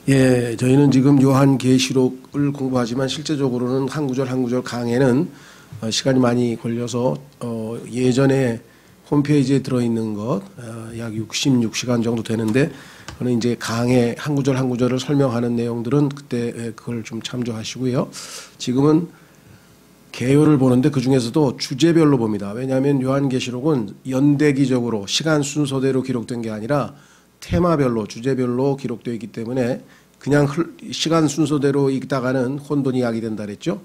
예, 저희는 지금 요한계시록을 공부하지만 실제적으로는 한 구절 한 구절 강해는 시간이 많이 걸려서 예전에 홈페이지에 들어있는 것 약 66시간 정도 되는데, 저는 이제 강해 한 구절 한 구절을 설명하는 내용들은 그때 그걸 좀 참조하시고요. 지금은 개요를 보는데 그 중에서도 주제별로 봅니다. 왜냐하면 요한계시록은 연대기적으로 시간 순서대로 기록된 게 아니라 테마별로, 주제별로 기록되어 있기 때문에 그냥 시간 순서대로 읽다가는 혼돈이 야기 된다 그랬죠.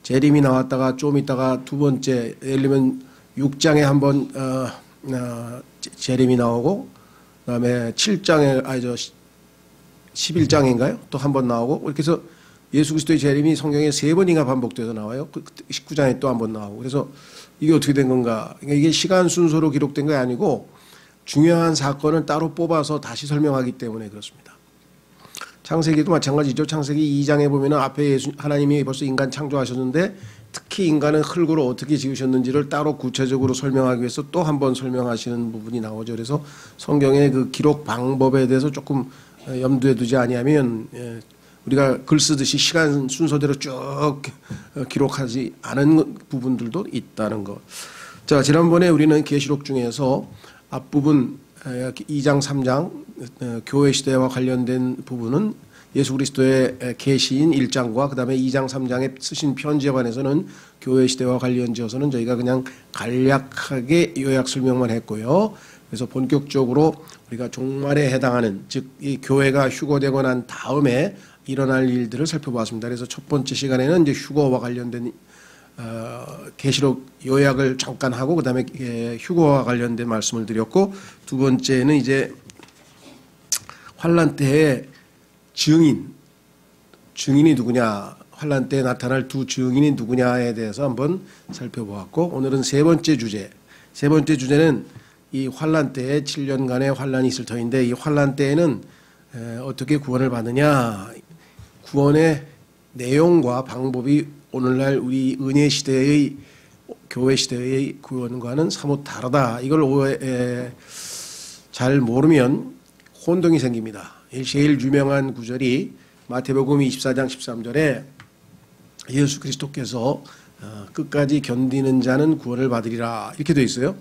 재림이 나왔다가 좀 있다가 두 번째, 예를 들면 6장에 한번 재림이 나오고, 그다음에 7장에 11장인가요? 또 한 번 나오고, 이렇게 해서 예수 그리스도의 재림이 성경에 3번인가 반복돼서 나와요. 19장에 또 한 번 나오고. 그래서 이게 어떻게 된 건가? 그러니까 이게 시간 순서로 기록된 게 아니고 중요한 사건을 따로 뽑아서 다시 설명하기 때문에 그렇습니다. 창세기도 마찬가지죠. 창세기 2장에 보면 앞에 하나님이 벌써 인간 창조하셨는데 특히 인간은 흙으로 어떻게 지으셨는지를 따로 구체적으로 설명하기 위해서 또 한 번 설명하시는 부분이 나오죠. 그래서 성경의 그 기록 방법에 대해서 조금 염두에 두지 아니하면 우리가 글 쓰듯이 시간 순서대로 쭉 기록하지 않은 부분들도 있다는 것. 자, 지난번에 우리는 계시록 중에서 앞부분 2장 3장 교회 시대와 관련된 부분은 예수 그리스도의 계시인 1장과 그다음에 2장 3장에 쓰신 편지에 관해서는 교회 시대와 관련지어서는 저희가 그냥 간략하게 요약 설명만 했고요. 그래서 본격적으로 우리가 종말에 해당하는, 즉 이 교회가 휴거되고 난 다음에 일어날 일들을 살펴보았습니다. 그래서 첫 번째 시간에는 이제 휴거와 관련된 계시록 요약을 잠깐 하고 그다음에 휴거와 관련된 말씀을 드렸고, 두 번째는 이제 환란 때의 증인이 누구냐, 환란 때에 나타날 두 증인이 누구냐에 대해서 한번 살펴보았고, 오늘은 세 번째 주제는 이 환란 때에 7년간의 환란이 있을 터인데, 이 환란 때에는 어떻게 구원을 받느냐, 구원의 내용과 방법이 오늘날 우리 은혜 시대의 교회 시대의 구원과는 사뭇 다르다. 이걸 잘 모르면 혼동이 생깁니다. 제일 유명한 구절이 마태복음 24장 13절에 예수 그리스도께서 끝까지 견디는 자는 구원을 받으리라 이렇게 되어 있어요.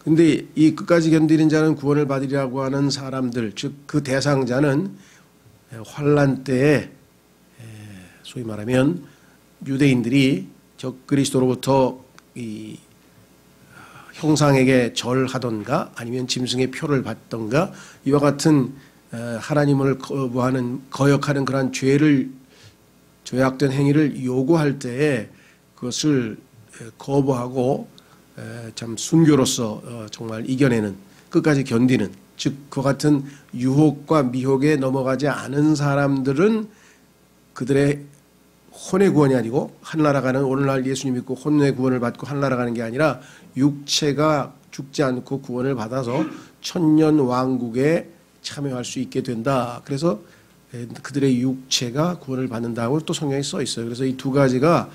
근데 이 끝까지 견디는 자는 구원을 받으리라고 하는 사람들, 즉 그 대상자는 환란 때에 소위 말하면 유대인들이 적 그리스도로부터 이 형상에게 절하던가 아니면 짐승의 표를 받던가 이와 같은 하나님을 거부하는, 거역하는 그러한 죄악된 행위를 요구할 때에 그것을 거부하고 참 순교로서 정말 이겨내는, 끝까지 견디는, 즉 그와 같은 유혹과 미혹에 넘어가지 않은 사람들은 그들의 혼의 구원이 아니고 하늘나라 가는, 오늘날 예수님 믿고 혼의 구원을 받고 하늘나라 가는 게 아니라 육체가 죽지 않고 구원을 받아서 천년 왕국에 참여할 수 있게 된다. 그래서 그들의 육체가 구원을 받는다고 또 성경에 써 있어요. 그래서 이 두 가지가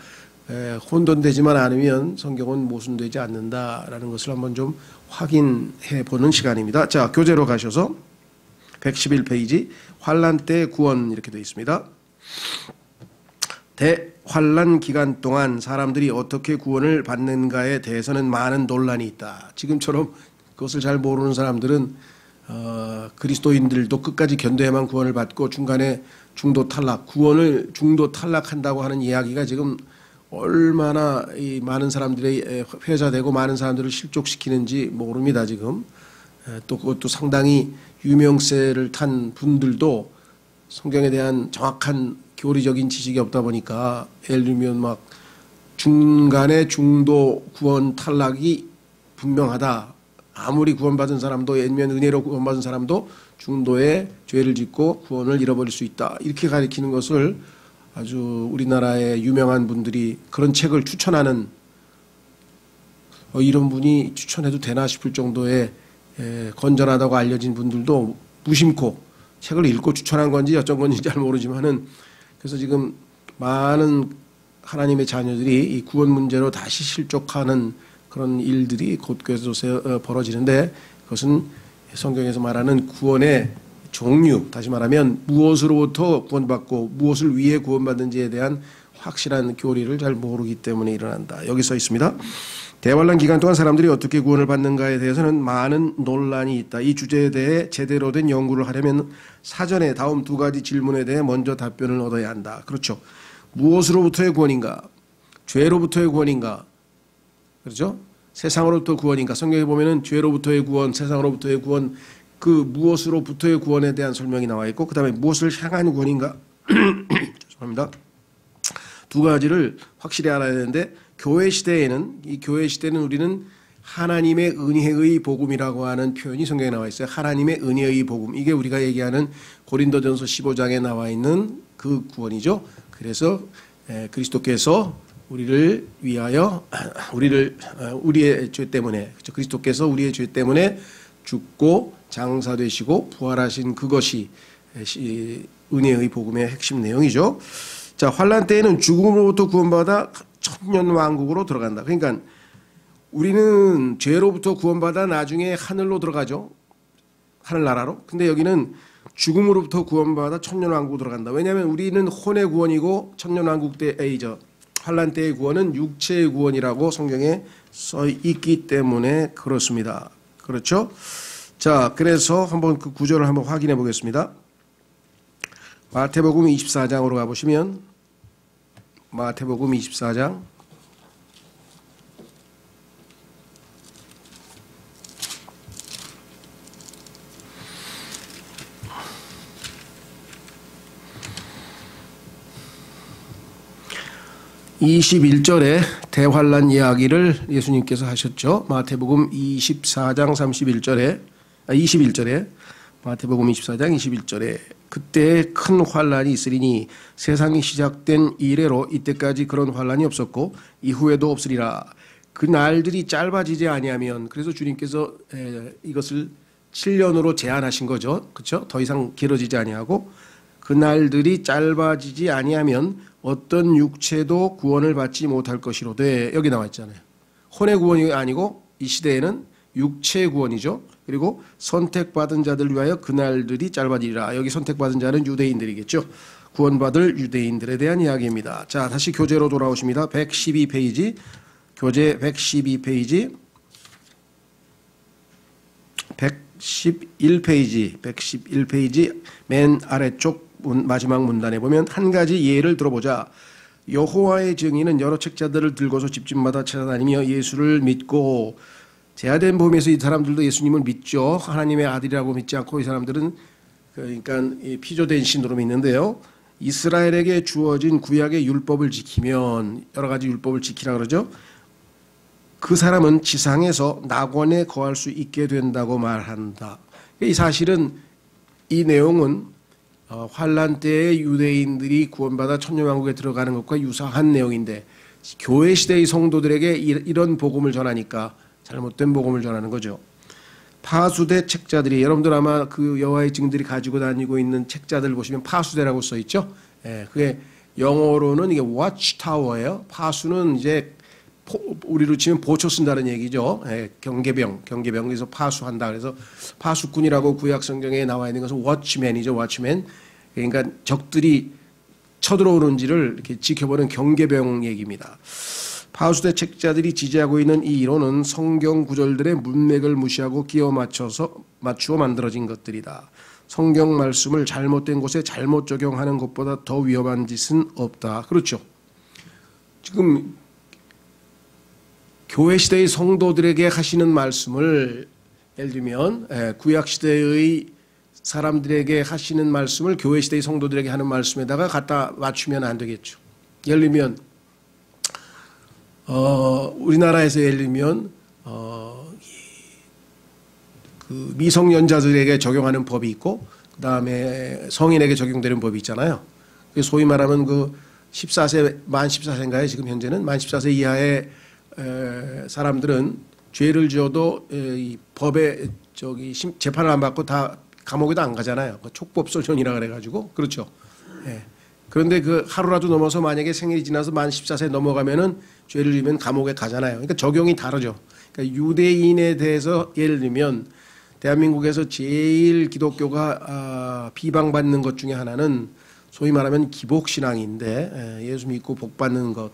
혼돈되지만 않으면 성경은 모순되지 않는다라는 것을 한번 좀 확인해 보는 시간입니다. 자, 교재로 가셔서 111페이지 환란 때 구원 이렇게 되어 있습니다. 대환란 기간 동안 사람들이 어떻게 구원을 받는가에 대해서는 많은 논란이 있다. 지금처럼 그것을 잘 모르는 사람들은 그리스도인들도 끝까지 견뎌야만 구원을 받고 중간에 중도 탈락, 구원을 중도 탈락한다고 하는 이야기가 지금 얼마나 이 많은 사람들이 회자되고 많은 사람들을 실족시키는지 모릅니다. 지금 또 그것도 상당히 유명세를 탄 분들도 성경에 대한 정확한 교리적인 지식이 없다 보니까, 예를 들면 막 중간에 중도 구원 탈락이 분명하다. 아무리 구원받은 사람도, 예면 은혜로 구원받은 사람도 중도에 죄를 짓고 구원을 잃어버릴 수 있다. 이렇게 가리키는 것을 아주 우리나라의 유명한 분들이 그런 책을 추천하는, 이런 분이 추천해도 되나 싶을 정도의 건전하다고 알려진 분들도 무심코 책을 읽고 추천한 건지 어쩐 건지 잘 모르지만은, 그래서 지금 많은 하나님의 자녀들이 이 구원 문제로 다시 실족하는 그런 일들이 곳곳에 벌어지는데, 그것은 성경에서 말하는 구원의 종류, 다시 말하면 무엇으로부터 구원받고 무엇을 위해 구원받는지에 대한 확실한 교리를 잘 모르기 때문에 일어난다. 여기 써 있습니다. 대환란 기간 동안 사람들이 어떻게 구원을 받는가에 대해서는 많은 논란이 있다. 이 주제에 대해 제대로 된 연구를 하려면 사전에 다음 두 가지 질문에 대해 먼저 답변을 얻어야 한다. 그렇죠. 무엇으로부터의 구원인가? 죄로부터의 구원인가? 그렇죠? 세상으로부터 구원인가? 성경에 보면은 죄로부터의 구원, 세상으로부터의 구원, 그 무엇으로부터의 구원에 대한 설명이 나와 있고, 그 다음에 무엇을 향한 구원인가? 죄송합니다. 두 가지를 확실히 알아야 되는데, 교회 시대에는, 이 교회 시대는 우리는 하나님의 은혜의 복음이라고 하는 표현이 성경에 나와 있어요. 하나님의 은혜의 복음. 이게 우리가 얘기하는 고린도전서 15장에 나와 있는 그 구원이죠. 그래서 그리스도께서 우리를 위하여, 우리의 죄 때문에, 그리스도께서 우리의 죄 때문에 죽고 장사되시고 부활하신 그것이 은혜의 복음의 핵심 내용이죠. 자, 환란 때에는 죽음으로부터 구원받아 천년왕국으로 들어간다. 그러니까 우리는 죄로부터 구원받아 나중에 하늘로 들어가죠. 하늘나라로. 근데 여기는 죽음으로부터 구원받아 천년왕국으로 들어간다. 왜냐하면 우리는 혼의 구원이고 천년왕국 때의 환란 때의 구원은 육체의 구원이라고 성경에 써 있기 때문에 그렇습니다. 그렇죠? 자, 그래서 한번 그 구절을 한번 확인해 보겠습니다. 마태복음 24장으로 가보시면 마태복음 24장 21절에 대환란 이야기를 예수님께서 하셨죠. 마태복음 24장 21절에 마태복음 24장 21절에 그때 큰 환란이 있으리니 세상이 시작된 이래로 이때까지 그런 환란이 없었고 이후에도 없으리라. 그 날들이 짧아지지 아니하면, 그래서 주님께서 이것을 7년으로 제한하신 거죠. 그렇죠? 더 이상 길어지지 아니하고 그 날들이 짧아지지 아니하면 어떤 육체도 구원을 받지 못할 것이로되, 여기 나와 있잖아요. 혼의 구원이 아니고 이 시대에는 육체의 구원이죠. 그리고 선택받은 자들을 위하여 그날들이 짧아지리라. 여기 선택받은 자는 유대인들이겠죠. 구원받을 유대인들에 대한 이야기입니다. 자, 다시 교재로 돌아오십니다. 112페이지, 교재 112페이지, 111페이지 맨 아래쪽 마지막 문단에 보면 한 가지 예를 들어보자. 여호와의 증인은 여러 책자들을 들고서 집집마다 찾아다니며 예수를 믿고, 제한된 범위에서 이 사람들도 예수님을 믿죠. 하나님의 아들이라고 믿지 않고 이 사람들은 그러니까 피조된 신으로 믿는데요. 이스라엘에게 주어진 구약의 율법을 지키면, 여러 가지 율법을 지키라 그러죠. 그 사람은 지상에서 낙원에 거할 수 있게 된다고 말한다. 이 사실은 이 내용은 환란 때의 유대인들이 구원받아 천년왕국에 들어가는 것과 유사한 내용인데, 교회 시대의 성도들에게 이런 복음을 전하니까 잘못된 복음을 전하는 거죠. 파수대 책자들이, 여러분들 아마 그 여호와의 증인들이 가지고 다니고 있는 책자들 보시면 파수대라고 써 있죠. 그게 영어로는 이게 watchtower예요. 파수는 이제 우리로 치면 보초 쓴다는 얘기죠. 경계병에서 파수한다. 그래서 파수꾼이라고 구약 성경에 나와 있는 것은 watchman이죠. watchman. 그러니까 적들이 쳐들어오는지를 이렇게 지켜보는 경계병 얘기입니다. 파수대 책자들이 지지하고 있는 이 이론은 성경 구절들의 문맥을 무시하고 끼워 맞추어 만들어진 것들이다. 성경 말씀을 잘못된 곳에 잘못 적용하는 것보다 더 위험한 짓은 없다. 그렇죠. 지금 교회 시대의 성도들에게 하시는 말씀을, 예를 들면 구약 시대의 사람들에게 하시는 말씀을 교회 시대의 성도들에게 하는 말씀에다가 갖다 맞추면 안 되겠죠. 예를 들면 우리나라에서 예를 들면 그 미성년자들에게 적용하는 법이 있고, 그 다음에 성인에게 적용되는 법이 있잖아요. 소위 말하면 그 14세, 만 14세인가요? 지금 현재는 만 14세 이하의 사람들은 죄를 지어도 이 법에 재판을 안 받고 다 감옥에도 안 가잖아요. 촉법소년이라 그래가지고. 그렇죠. 그런데 그 하루라도 넘어서 만약에 생일이 지나서 만 14세 넘어가면은 죄를 지으면 감옥에 가잖아요. 그러니까 적용이 다르죠. 그러니까 유대인에 대해서 예를 들면 대한민국에서 제일 기독교가 비방받는 것 중에 하나는 소위 말하면 기복신앙인데 예수 믿고 복 받는 것.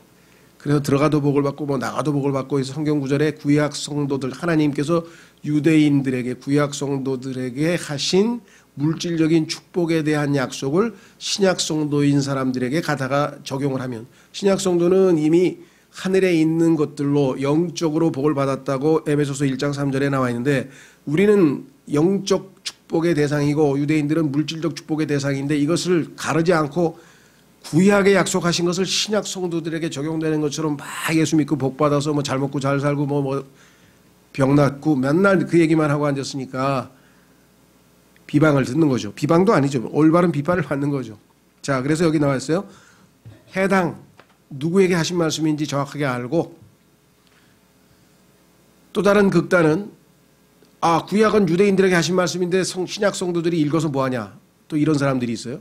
그래서 들어가도 복을 받고 뭐 나가도 복을 받고 해서 성경 구절에 구약 성도들 하나님께서 유대인들에게 구약 성도들에게 하신 물질적인 축복에 대한 약속을 신약 성도인 사람들에게 가다가 적용을 하면 신약 성도는 이미 하늘에 있는 것들로 영적으로 복을 받았다고 에베소서 1장 3절에 나와 있는데 우리는 영적 축복의 대상이고 유대인들은 물질적 축복의 대상인데 이것을 가르지 않고 구약에 약속하신 것을 신약 성도들에게 적용되는 것처럼 막 예수 믿고 복 받아서 뭐 잘 먹고 잘 살고 뭐 병 낫고 맨날 그 얘기만 하고 앉았으니까 비방을 듣는 거죠. 비방도 아니죠. 올바른 비판을 받는 거죠. 자, 그래서 여기 나와 있어요. 해당 누구에게 하신 말씀인지 정확하게 알고 또 다른 극단은 구약은 유대인들에게 하신 말씀인데 신약 성도들이 읽어서 뭐하냐. 또 이런 사람들이 있어요.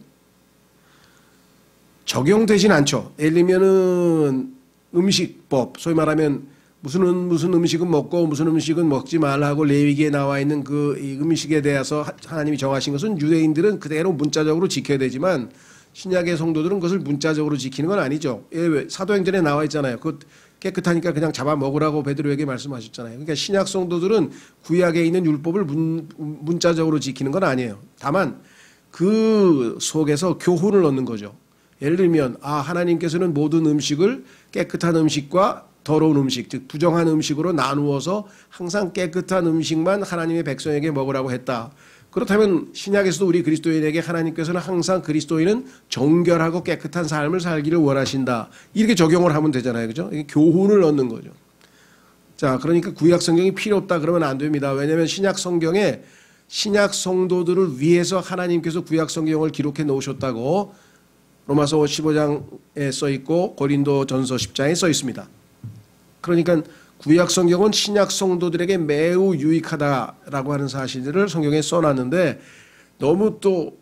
적용되진 않죠. 예를 들면은 음식법, 소위 말하면 무슨 음식은 먹고 무슨 음식은 먹지 말라고 레위기에 나와 있는 그 음식에 대해서 하나님이 정하신 것은 유대인들은 그대로 문자적으로 지켜야 되지만 신약의 성도들은 그것을 문자적으로 지키는 건 아니죠. 사도행전에 나와 있잖아요. 그 깨끗하니까 그냥 잡아 먹으라고 베드로에게 말씀하셨잖아요. 그러니까 신약 성도들은 구약에 있는 율법을 문자적으로 지키는 건 아니에요. 다만 그 속에서 교훈을 얻는 거죠. 예를 들면 하나님께서는 모든 음식을 깨끗한 음식과 더러운 음식, 즉 부정한 음식으로 나누어서 항상 깨끗한 음식만 하나님의 백성에게 먹으라고 했다. 그렇다면 신약에서도 우리 그리스도인에게 하나님께서는 항상 그리스도인은 정결하고 깨끗한 삶을 살기를 원하신다. 이렇게 적용을 하면 되잖아요. 그죠? 이게 교훈을 얻는 거죠. 자, 그러니까 구약 성경이 필요 없다 그러면 안 됩니다. 왜냐하면 신약 성경에 신약 성도들을 위해서 하나님께서 구약 성경을 기록해 놓으셨다고 로마서 15장에 써 있고 고린도전서 10장에 써 있습니다. 그러니까 구약 성경은 신약 성도들에게 매우 유익하다라고 하는 사실들을 성경에 써놨는데 너무 또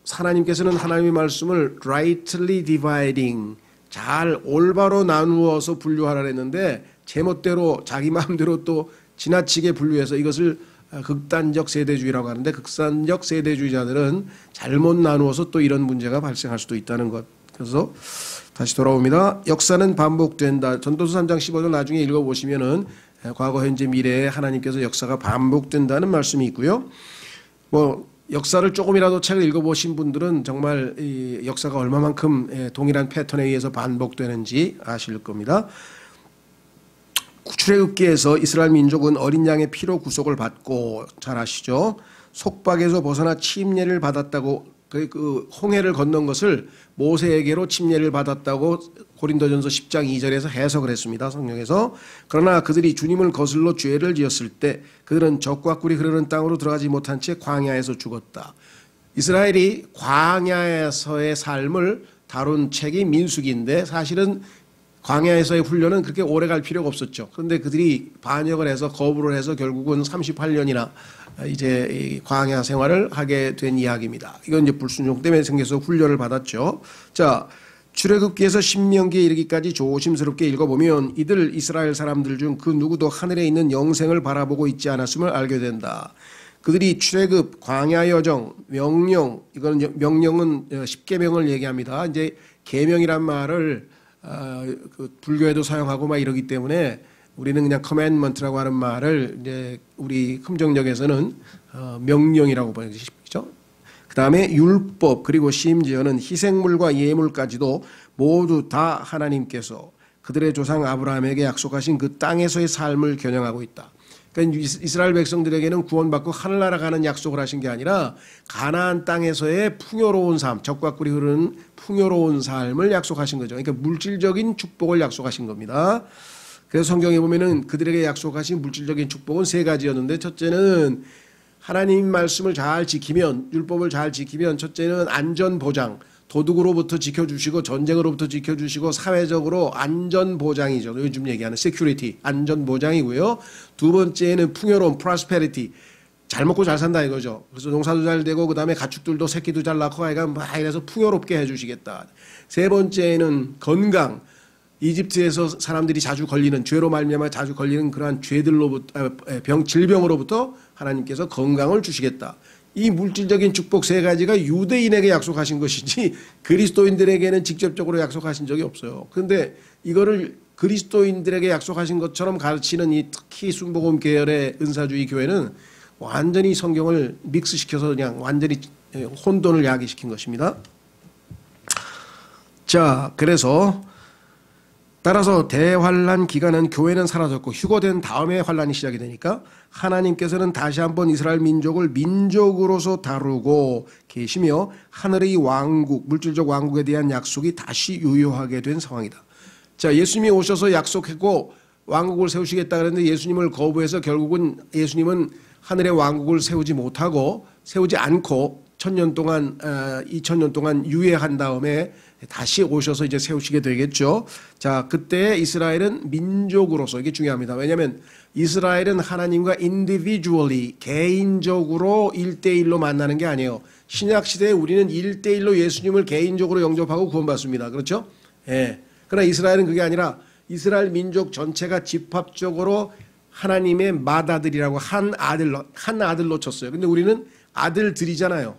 하나님께서는 하나님의 말씀을 rightly dividing 잘 올바로 나누어서 분류하라 했는데 제멋대로 자기 마음대로 또 지나치게 분류해서 이것을 극단적 세대주의라고 하는데 극단적 세대주의자들은 잘못 나누어서 또 이런 문제가 발생할 수도 있다는 것. 그래서 다시 돌아옵니다. 역사는 반복된다. 전도서 3장 15절 나중에 읽어보시면은 과거, 현재, 미래에 하나님께서 역사가 반복된다는 말씀이 있고요. 뭐 역사를 조금이라도 책을 읽어보신 분들은 정말 이 역사가 얼마만큼 동일한 패턴에 의해서 반복되는지 아실 겁니다. 출애굽기에서 이스라엘 민족은 어린 양의 피로 구속을 받고 잘 아시죠? 속박에서 벗어나 침례를 받았다고 그 홍해를 건넌 것을 모세에게로 침례를 받았다고 고린도전서 10장 2절에서 해석을 했습니다. 성경에서. 그러나 그들이 주님을 거슬러 죄를 지었을 때 그들은 적과 꿀이 흐르는 땅으로 들어가지 못한 채 광야에서 죽었다. 이스라엘이 광야에서의 삶을 다룬 책이 민수기인데 사실은 광야에서의 훈련은 그렇게 오래 갈 필요가 없었죠. 그런데 그들이 반역을 해서 거부를 해서 결국은 38년이나 이제 광야 생활을 하게 된 이야기입니다. 이건 이제 불순종 때문에 생겨서 훈련을 받았죠. 자, 출애굽기에서 신명기에 이르기까지 조심스럽게 읽어보면 이들 이스라엘 사람들 중 그 누구도 하늘에 있는 영생을 바라보고 있지 않았음을 알게 된다. 그들이 출애굽, 광야 여정, 명령, 이거는 명령은 10계명을 얘기합니다. 이제 계명이란 말을 그 불교에도 사용하고 막 이러기 때문에 우리는 그냥 커맨먼트라고 하는 말을 이제 우리 금정역에서는 명령이라고 보여주시죠. 그 다음에 율법 그리고 심지어는 희생물과 예물까지도 모두 다 하나님께서 그들의 조상 아브라함에게 약속하신 그 땅에서의 삶을 겨냥하고 있다. 그러니까 이스라엘 백성들에게는 구원받고 하늘나라 가는 약속을 하신 게 아니라 가나안 땅에서의 풍요로운 삶, 적과 꿀이 흐르는 풍요로운 삶을 약속하신 거죠. 그러니까 물질적인 축복을 약속하신 겁니다. 그래서 성경에 보면은 그들에게 약속하신 물질적인 축복은 세 가지였는데 첫째는 하나님 말씀을 잘 지키면 율법을 잘 지키면 첫째는 안전 보장, 도둑으로부터 지켜주시고 전쟁으로부터 지켜주시고 사회적으로 안전 보장이죠. 요즘 얘기하는 security, 안전 보장이고요. 두 번째는 풍요로운 prosperity, 잘 먹고 잘 산다 이거죠. 그래서 농사도 잘 되고 그다음에 가축들도 새끼도 잘 낳고 하여간 막 이래서 풍요롭게 해주시겠다. 세 번째는 건강, 이집트에서 사람들이 자주 걸리는 죄로 말미암아 자주 걸리는 그러한 죄들로부터 질병으로부터 하나님께서 건강을 주시겠다. 이 물질적인 축복 세 가지가 유대인에게 약속하신 것이지 그리스도인들에게는 직접적으로 약속하신 적이 없어요. 그런데 이거를 그리스도인들에게 약속하신 것처럼 가르치는 이 특히 순복음 계열의 은사주의 교회는 완전히 성경을 믹스시켜서 그냥 완전히 혼돈을 야기시킨 것입니다. 자, 그래서 따라서 대환란 기간은 교회는 사라졌고 휴거된 다음에 환란이 시작이 되니까 하나님께서는 다시 한번 이스라엘 민족을 민족으로서 다루고 계시며 하늘의 왕국, 물질적 왕국에 대한 약속이 다시 유효하게 된 상황이다. 자, 예수님이 오셔서 약속했고 왕국을 세우시겠다 그랬는데 예수님을 거부해서 결국은 예수님은 하늘의 왕국을 세우지 못하고 세우지 않고 2000년 동안 유예한 다음에 다시 오셔서 이제 세우시게 되겠죠. 자, 그때 이스라엘은 민족으로서, 이게 중요합니다. 왜냐하면 이스라엘은 하나님과 individually, 개인적으로 1대1로 만나는 게 아니에요. 신약시대에 우리는 1대1로 예수님을 개인적으로 영접하고 구원받습니다. 그렇죠? 예. 그러나 이스라엘은 그게 아니라 이스라엘 민족 전체가 집합적으로 하나님의 맏아들이라고 한 아들로 쳤어요. 근데 우리는 아들들이잖아요.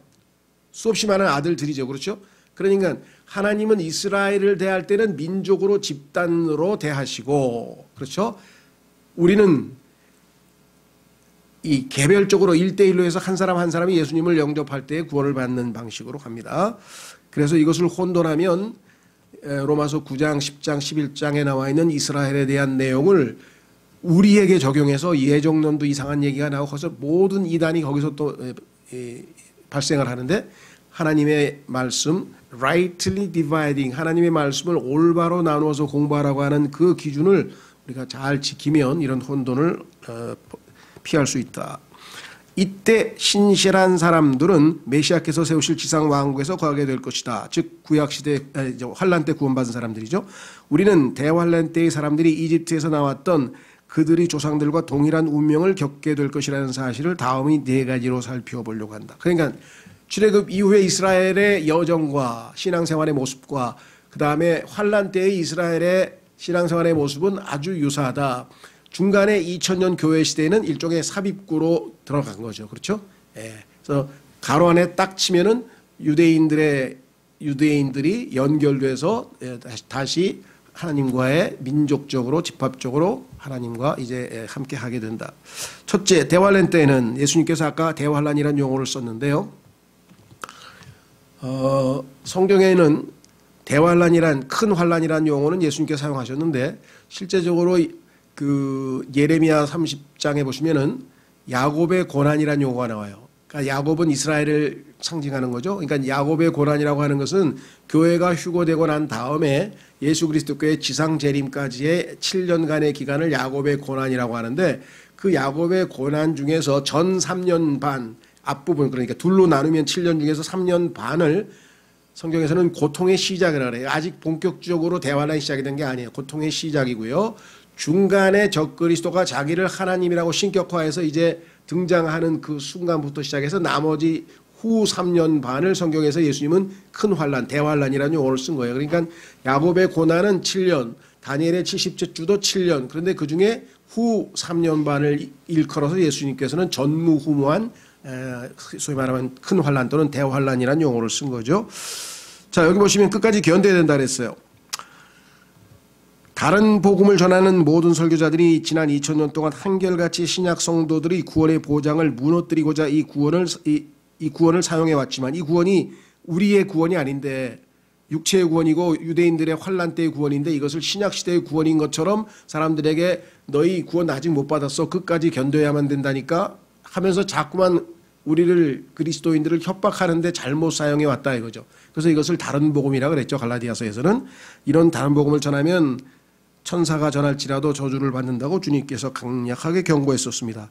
수없이 많은 아들들이죠. 그렇죠? 그러니까 하나님은 이스라엘을 대할 때는 민족으로 집단으로 대하시고, 그렇죠? 우리는 이 개별적으로 1대1로 해서 한 사람 한 사람이 예수님을 영접할 때 구원을 받는 방식으로 갑니다. 그래서 이것을 혼돈하면 로마서 9장, 10장, 11장에 나와 있는 이스라엘에 대한 내용을 우리에게 적용해서 예정론도 이상한 얘기가 나오고 거기서 모든 이단이 거기서 또 발생을 하는데 하나님의 말씀 rightly dividing, 하나님의 말씀을 올바로 나누어서 공부하라고 하는 그 기준을 우리가 잘 지키면 이런 혼돈을 피할 수 있다. 이때 신실한 사람들은 메시아께서 세우실 지상 왕국에서 거하게 될 것이다. 즉 구약시대 환란 때 구원받은 사람들이죠. 우리는 대환란 때의 사람들이 이집트에서 나왔던 그들의 조상들과 동일한 운명을 겪게 될 것이라는 사실을 다음의 네 가지로 살펴보려고 한다. 그러니까 출애굽 이후에 이스라엘의 여정과 신앙생활의 모습과 그 다음에 환란 때의 이스라엘의 신앙생활의 모습은 아주 유사하다. 중간에 2000년 교회 시대에는 일종의 삽입구로 들어간 거죠. 그렇죠? 예. 그래서 가로 안에 딱 치면은 유대인들이 연결돼서 다시 하나님과의 민족적으로 집합적으로 하나님과 이제 함께 하게 된다. 첫째, 대환란 때에는 예수님께서 아까 대환란이라는 용어를 썼는데요. 성경에는 대환란이란 큰 환란이라는 용어는 예수님께서 사용하셨는데 실제적으로 그 예레미야 30장에 보시면은 야곱의 고난이라는 용어가 나와요. 그러니까 야곱은 이스라엘을 상징하는 거죠. 그러니까 야곱의 고난이라고 하는 것은 교회가 휴거되고 난 다음에 예수 그리스도께의 지상 재림까지의 7년간의 기간을 야곱의 고난이라고 하는데 그 야곱의 고난 중에서 전 3년 반 앞부분, 그러니까 둘로 나누면 7년 중에서 3년 반을 성경에서는 고통의 시작이라고 해요. 아직 본격적으로 대환란이 시작이 된 게 아니에요. 고통의 시작이고요. 중간에 적그리스도가 자기를 하나님이라고 신격화해서 이제 등장하는 그 순간부터 시작해서 나머지 후 3년 반을 성경에서 예수님은 큰 환란, 대환란이라는 용어를 쓴 거예요. 그러니까 야곱의 고난은 7년, 다니엘의 70째 주도 7년. 그런데 그중에 후 3년 반을 일컬어서 예수님께서는 전무후무한 소위 말하면 큰 환란 또는 대환란이라는 용어를 쓴 거죠. 자, 여기 보시면 끝까지 견뎌야 된다 그랬어요. 다른 복음을 전하는 모든 설교자들이 지난 2000년 동안 한결같이 신약 성도들의 구원의 보장을 무너뜨리고자 이 구원을 사용해 왔지만 이 구원이 우리의 구원이 아닌데 육체의 구원이고 유대인들의 환란 때의 구원인데 이것을 신약 시대의 구원인 것처럼 사람들에게 너희 구원 아직 못 받았어. 끝까지 견뎌야만 된다니까 하면서 자꾸만 우리를 그리스도인들을 협박하는데 잘못 사용해 왔다 이거죠. 그래서 이것을 다른 복음이라고 그랬죠. 갈라디아서에서는 이런 다른 복음을 전하면 천사가 전할지라도 저주를 받는다고 주님께서 강력하게 경고했었습니다.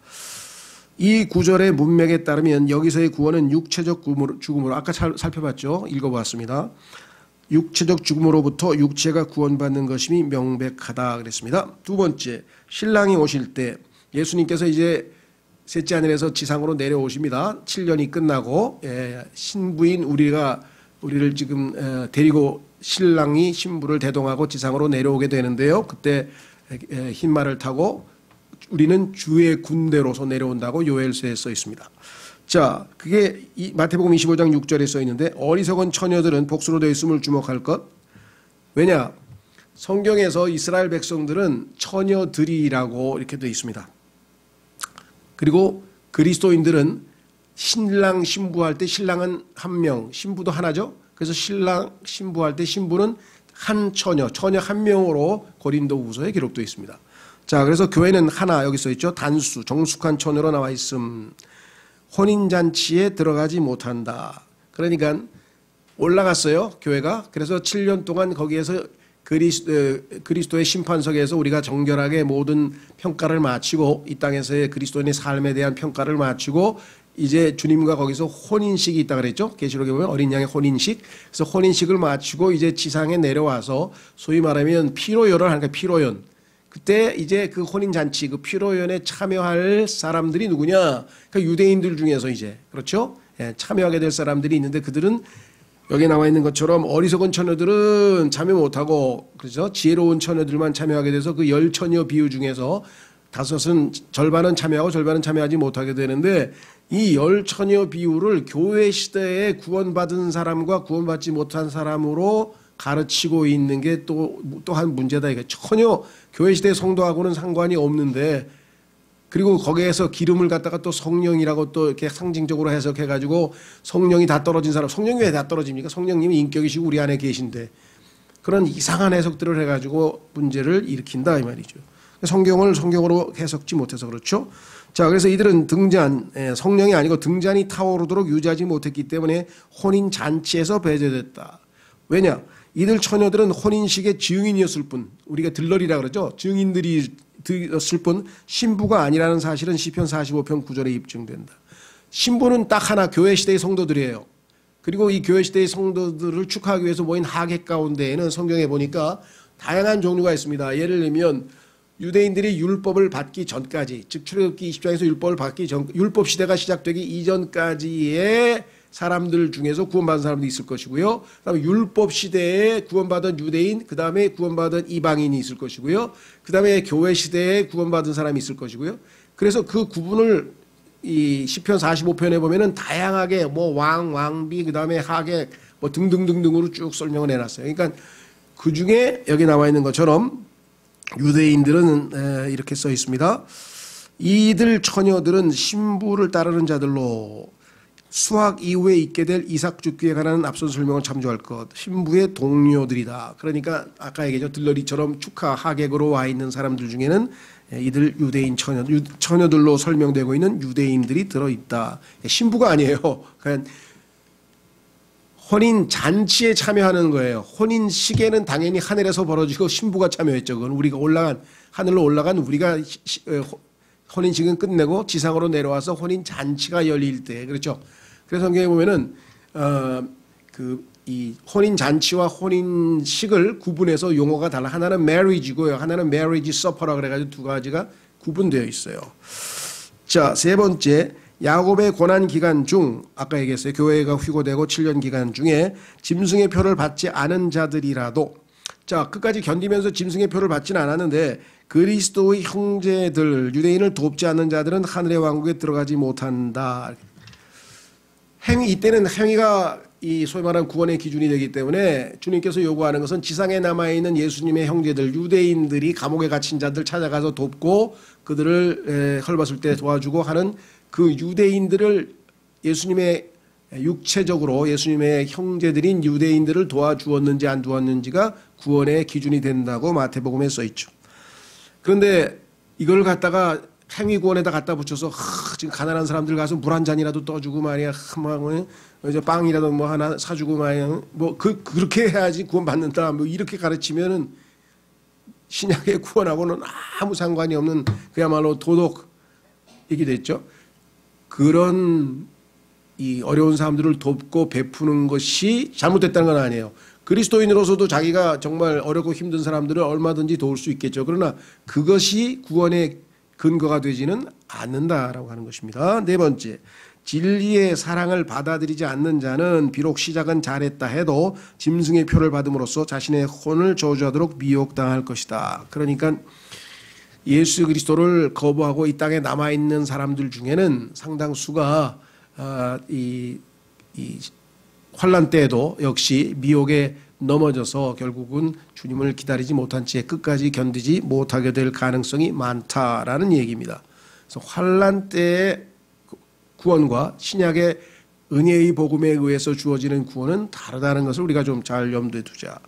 이 구절의 문맥에 따르면 여기서의 구원은 육체적 죽음으로 아까 살펴봤죠. 읽어보았습니다. 육체적 죽음으로부터 육체가 구원받는 것임이 명백하다 그랬습니다. 두 번째, 신랑이 오실 때 예수님께서 이제 셋째 하늘에서 지상으로 내려오십니다. 7년이 끝나고 신부인 우리를 지금 데리고 신랑이 신부를 대동하고 지상으로 내려오게 되는데요. 그때 흰 말을 타고 우리는 주의 군대로서 내려온다고 요엘서에 써 있습니다. 자, 그게 마태복음 25장 6절에 써 있는데 어리석은 처녀들은 복수로 되어 있음을 주목할 것. 왜냐? 성경에서 이스라엘 백성들은 처녀들이라고 이렇게 되어 있습니다. 그리고 그리스도인들은 신랑 신부할 때 신랑은 한 명, 신부도 하나죠. 그래서 신랑 신부할 때 신부는 한 처녀 한 명으로 고린도후서에 기록되어 있습니다. 자, 그래서 교회는 하나, 여기 써 있죠. 단수, 정숙한 처녀로 나와 있음. 혼인잔치에 들어가지 못한다. 그러니까 올라갔어요, 교회가. 그래서 7년 동안 거기에서 그리스도의 심판석에서 우리가 정결하게 모든 평가를 마치고 이 땅에서의 그리스도인의 삶에 대한 평가를 마치고 이제 주님과 거기서 혼인식이 있다 그랬죠. 계시록에 보면 어린 양의 혼인식. 그래서 혼인식을 마치고 이제 지상에 내려와서 소위 말하면 피로연을 하니까 피로연. 그때 이제 그 혼인잔치, 그 피로연에 참여할 사람들이 누구냐? 그 유대인들 중에서 이제, 그렇죠? 예, 참여하게 될 사람들이 있는데 그들은 여기 나와 있는 것처럼 어리석은 처녀들은 참여 못하고, 그렇죠? 지혜로운 처녀들만 참여하게 돼서 그 10처녀 비유 중에서 다섯은 절반은 참여하고 절반은 참여하지 못하게 되는데 이 10처녀 비유를 교회 시대에 구원받은 사람과 구원받지 못한 사람으로 가르치고 있는 게 또한 문제다. 이게 전혀 교회 시대 성도하고는 상관이 없는데, 그리고 거기에서 기름을 갖다가 또 성령이라고 또 이렇게 상징적으로 해석해가지고 성령이 다 떨어진 사람, 성령이 왜 다 떨어집니까? 성령님이 인격이시고 우리 안에 계신데 그런 이상한 해석들을 해가지고 문제를 일으킨다 이 말이죠. 성경을 성경으로 해석지 못해서 그렇죠. 자, 그래서 이들은 등잔, 성령이 아니고 등잔이 타오르도록 유지하지 못했기 때문에 혼인 잔치에서 배제됐다. 왜냐? 이들 처녀들은 혼인식의 증인이었을 뿐, 우리가 들러리라 그러죠. 증인들이었을 뿐 신부가 아니라는 사실은 시편 45편 9절에 입증된다. 신부는 딱 하나, 교회 시대의 성도들이에요. 그리고 이 교회 시대의 성도들을 축하하기 위해서 모인 하객 가운데에는 성경에 보니까 다양한 종류가 있습니다. 예를 들면 유대인들이 율법을 받기 전까지, 즉 출애굽기 20장에서 율법을 받기 전, 율법 시대가 시작되기 이전까지의 사람들 중에서 구원받은 사람도 있을 것이고요. 그다음에 율법 시대에 구원받은 유대인, 그다음에 구원받은 이방인이 있을 것이고요. 그다음에 교회 시대에 구원받은 사람이 있을 것이고요. 그래서 그 구분을 이 시편 45편에 보면은 다양하게 뭐 왕비, 그다음에 하객 뭐 등등등등으로 쭉 설명을 해놨어요. 그러니까 그 중에 여기 나와 있는 것처럼 유대인들은 이렇게 써 있습니다. 이들 처녀들은 신부를 따르는 자들로 수학 이후에 있게 될 이삭 죽기에 관한 앞선 설명을 참조할 것. 신부의 동료들이다. 그러니까 아까 얘기했죠. 들러리처럼 축하 하객으로 와 있는 사람들 중에는 이들 유대인 처녀들로 설명되고 있는 유대인들이 들어있다. 신부가 아니에요. 그냥 혼인 잔치에 참여하는 거예요. 혼인 시계는 당연히 하늘에서 벌어지고 신부가 참여했죠. 그건 우리가 하늘로 올라간 우리가 혼인식은 끝내고 지상으로 내려와서 혼인 잔치가 열릴 때, 그렇죠. 그래서 성경에 보면은 이 혼인 잔치와 혼인식을 구분해서 용어가 달라. 하나는 marriage고요, 하나는 marriage supper라 그래가지고 두 가지가 구분되어 있어요. 자, 세 번째, 야곱의 고난 기간 중 아까 얘기했어요. 교회가 휴고되고 7년 기간 중에 짐승의 표를 받지 않은 자들이라도, 자, 끝까지 견디면서 짐승의 표를 받지는 않았는데 그리스도의 형제들, 유대인을 돕지 않는 자들은 하늘의 왕국에 들어가지 못한다. 이때는 행위가 이 소위 말하는 구원의 기준이 되기 때문에 주님께서 요구하는 것은 지상에 남아있는 예수님의 형제들, 유대인들이 감옥에 갇힌 자들 찾아가서 돕고 그들을 헐벗을 때 도와주고 하는 그 유대인들을, 예수님의 육체적으로 예수님의 형제들인 유대인들을 도와주었는지 안 도왔는지가 구원의 기준이 된다고 마태복음에 써있죠. 그런데 이걸 갖다가 행위구원에다 갖다 붙여서 지금 가난한 사람들 가서 물 한 잔이라도 떠주고 말이야, 이제 빵이라도 뭐 하나 사주고 말이야, 뭐 그렇게 해야지 구원 받는다, 뭐 이렇게 가르치면은 신약의 구원하고는 아무 상관이 없는 그야말로 도덕이게 됐죠. 그런 이 어려운 사람들을 돕고 베푸는 것이 잘못됐다는 건 아니에요. 그리스도인으로서도 자기가 정말 어렵고 힘든 사람들을 얼마든지 도울 수 있겠죠. 그러나 그것이 구원의 근거가 되지는 않는다라고 하는 것입니다. 네 번째, 진리의 사랑을 받아들이지 않는 자는 비록 시작은 잘했다 해도 짐승의 표를 받음으로써 자신의 혼을 저주하도록 미혹당할 것이다. 그러니까 예수 그리스도를 거부하고 이 땅에 남아있는 사람들 중에는 상당수가 이 환난 때에도 역시 미혹에 넘어져서 결국은 주님을 기다리지 못한 채 끝까지 견디지 못하게 될 가능성이 많다라는 얘기입니다. 그래서 환난 때의 구원과 신약의 은혜의 복음에 의해서 주어지는 구원은 다르다는 것을 우리가 좀 잘 염두에 두자.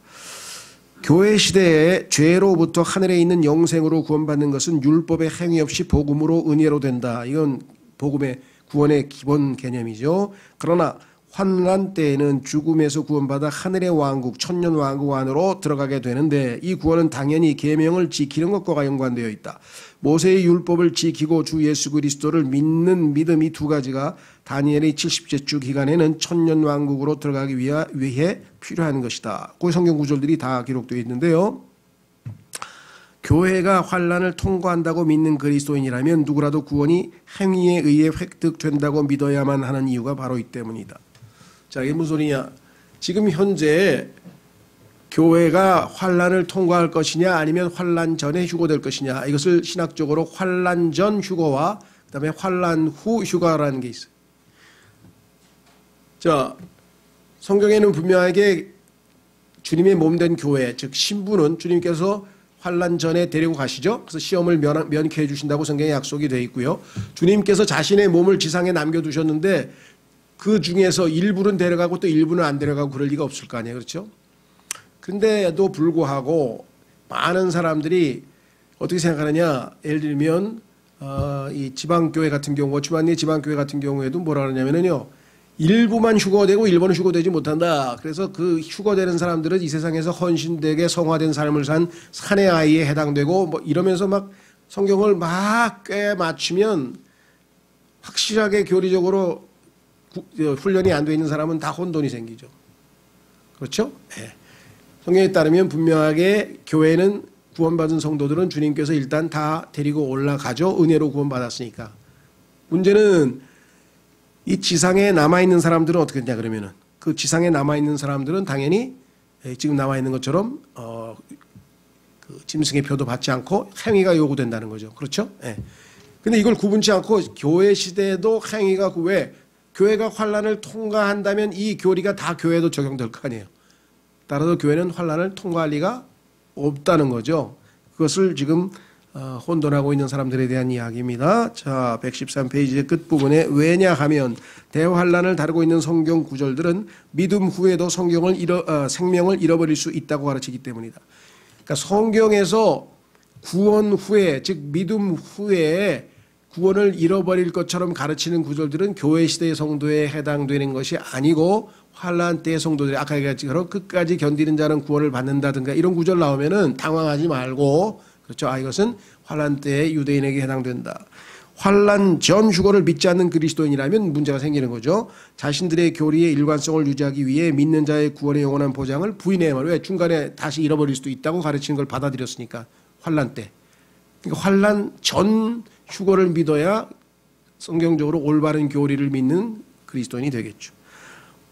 교회 시대에 죄로부터 하늘에 있는 영생으로 구원받는 것은 율법의 행위 없이 복음으로 은혜로 된다. 이건 복음의 구원의 기본 개념이죠. 그러나 환난 때에는 죽음에서 구원받아 하늘의 왕국, 천년 왕국 안으로 들어가게 되는데 이 구원은 당연히 계명을 지키는 것과 연관되어 있다. 모세의 율법을 지키고 주 예수 그리스도를 믿는 믿음이 두 가지가 다니엘의 70제 기간에는 천년 왕국으로 들어가기 위해 필요한 것이다. 그 성경 구절들이 다 기록되어 있는데요. 교회가 환난을 통과한다고 믿는 그리스도인이라면 누구라도 구원이 행위에 의해 획득된다고 믿어야만 하는 이유가 바로 이 때문이다. 자, 이게 무슨 소리냐? 지금 현재 교회가 환난을 통과할 것이냐 아니면 환난 전에 휴거될 것이냐, 이것을 신학적으로 환난 전 휴거와 그다음에 환난 후 휴가라는 게 있어요. 자, 성경에는 분명하게 주님의 몸된 교회, 즉 신부는 주님께서 환난 전에 데리고 가시죠. 그래서 시험을 면케해 주신다고 성경에 약속이 되어 있고요. 주님께서 자신의 몸을 지상에 남겨두셨는데 그 중에서 일부는 데려가고 또 일부는 안 데려가고 그럴 리가 없을 거 아니에요. 그렇죠? 근데도 불구하고 많은 사람들이 어떻게 생각하느냐. 예를 들면 이 지방교회 같은 경우, 주만리 지방교회 같은 경우에도 뭐라 그러냐면요, 일부만 휴거되고 일부는 휴거되지 못한다. 그래서 그 휴거되는 사람들은 이 세상에서 헌신되게 성화된 삶을 산 사내 아이에 해당되고 뭐 이러면서 막 성경을 막 꽤 맞추면 확실하게 교리적으로 훈련이 안 돼 있는 사람은 다 혼돈이 생기죠. 그렇죠? 네. 성경에 따르면 분명하게 교회는 구원받은 성도들은 주님께서 일단 다 데리고 올라가죠. 은혜로 구원받았으니까. 문제는 이 지상에 남아있는 사람들은 어떻게 되냐 그러면은 그 지상에 남아있는 사람들은 당연히 지금 남아있는 것처럼 그 짐승의 표도 받지 않고 행위가 요구된다는 거죠. 그렇죠? 예. 근데 이걸 구분치 않고 교회 시대에도 행위가 왜 교회가 환난을 통과한다면 이 교리가 다 교회에도 적용될 거 아니에요. 따라서 교회는 환난을 통과할 리가 없다는 거죠. 그것을 지금 혼돈하고 있는 사람들에 대한 이야기입니다. 자, 113페이지의 끝부분에 왜냐하면 대환난을 다루고 있는 성경 구절들은 믿음 후에도 생명을 잃어버릴 수 있다고 가르치기 때문이다. 그러니까 성경에서 구원 후에, 즉 믿음 후에 구원을 잃어버릴 것처럼 가르치는 구절들은 교회 시대의 성도에 해당되는 것이 아니고 환난 때의 성도들이 아까 얘기했지 그럼 끝까지 견디는 자는 구원을 받는다든가 이런 구절 나오면은 당황하지 말고, 그렇죠? 이것은 환난 때의 유대인에게 해당된다. 환난 전 휴거를 믿지 않는 그리스도인이라면 문제가 생기는 거죠. 자신들의 교리의 일관성을 유지하기 위해 믿는 자의 구원의 영원한 보장을 부인해야만, 왜 중간에 다시 잃어버릴 수도 있다고 가르치는 걸 받아들였으니까. 환난 때. 그러니까 환난 전 휴거를 믿어야 성경적으로 올바른 교리를 믿는 그리스도인이 되겠죠.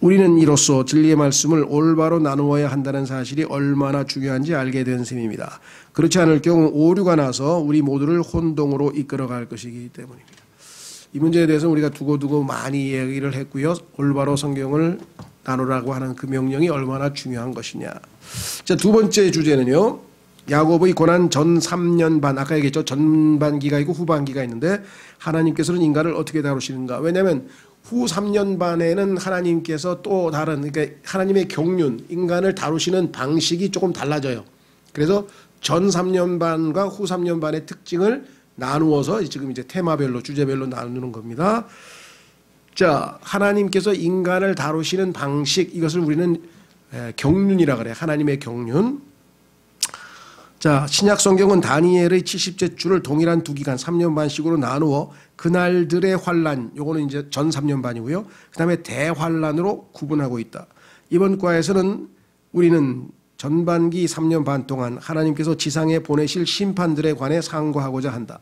우리는 이로써 진리의 말씀을 올바로 나누어야 한다는 사실이 얼마나 중요한지 알게 된 셈입니다. 그렇지 않을 경우 오류가 나서 우리 모두를 혼동으로 이끌어갈 것이기 때문입니다. 이 문제에 대해서 우리가 두고두고 많이 얘기를 했고요. 올바로 성경을 나누라고 하는 그 명령이 얼마나 중요한 것이냐. 자, 두 번째 주제는요. 야곱의 고난 전 3년 반, 아까 얘기했죠. 전반기가 있고 후반기가 있는데 하나님께서는 인간을 어떻게 다루시는가. 왜냐하면 후 3년 반에는 하나님께서 또 다른, 그러니까 하나님의 경륜, 인간을 다루시는 방식이 조금 달라져요. 그래서 전 3년 반과 후 3년 반의 특징을 나누어서 지금 이제 테마별로, 주제별로 나누는 겁니다. 자, 하나님께서 인간을 다루시는 방식, 이것을 우리는 경륜이라 그래요. 하나님의 경륜. 자, 신약 성경은 다니엘의 70제 주를 동일한 두 기간 3년 반씩으로 나누어 그날들의 환란, 요거는 이제 전 3년 반이고요. 그 다음에 대환란으로 구분하고 있다. 이번 과에서는 우리는 전반기 3년 반 동안 하나님께서 지상에 보내실 심판들에 관해 상고하고자 한다.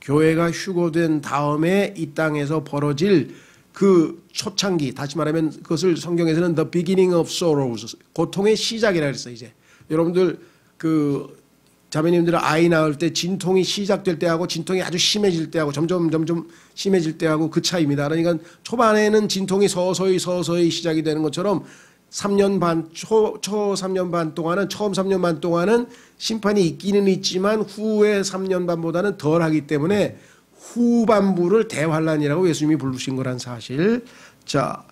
교회가 휴거된 다음에 이 땅에서 벌어질 그 초창기, 다시 말하면 그것을 성경에서는 the beginning of sorrows, 고통의 시작이라 그랬어요. 이제 여러분들 그 자매님들 아이 낳을 때 진통이 시작될 때하고 진통이 아주 심해질 때하고 점점 심해질 때하고 그 차이입니다. 그러니까 초반에는 진통이 서서히 시작이 되는 것처럼 3년 반, 초 3년 반 동안은, 처음 3년 반 동안은 심판이 있기는 있지만 후에 3년 반보다는 덜 하기 때문에 후반부를 대환란이라고 예수님이 부르신 거란 사실. 자,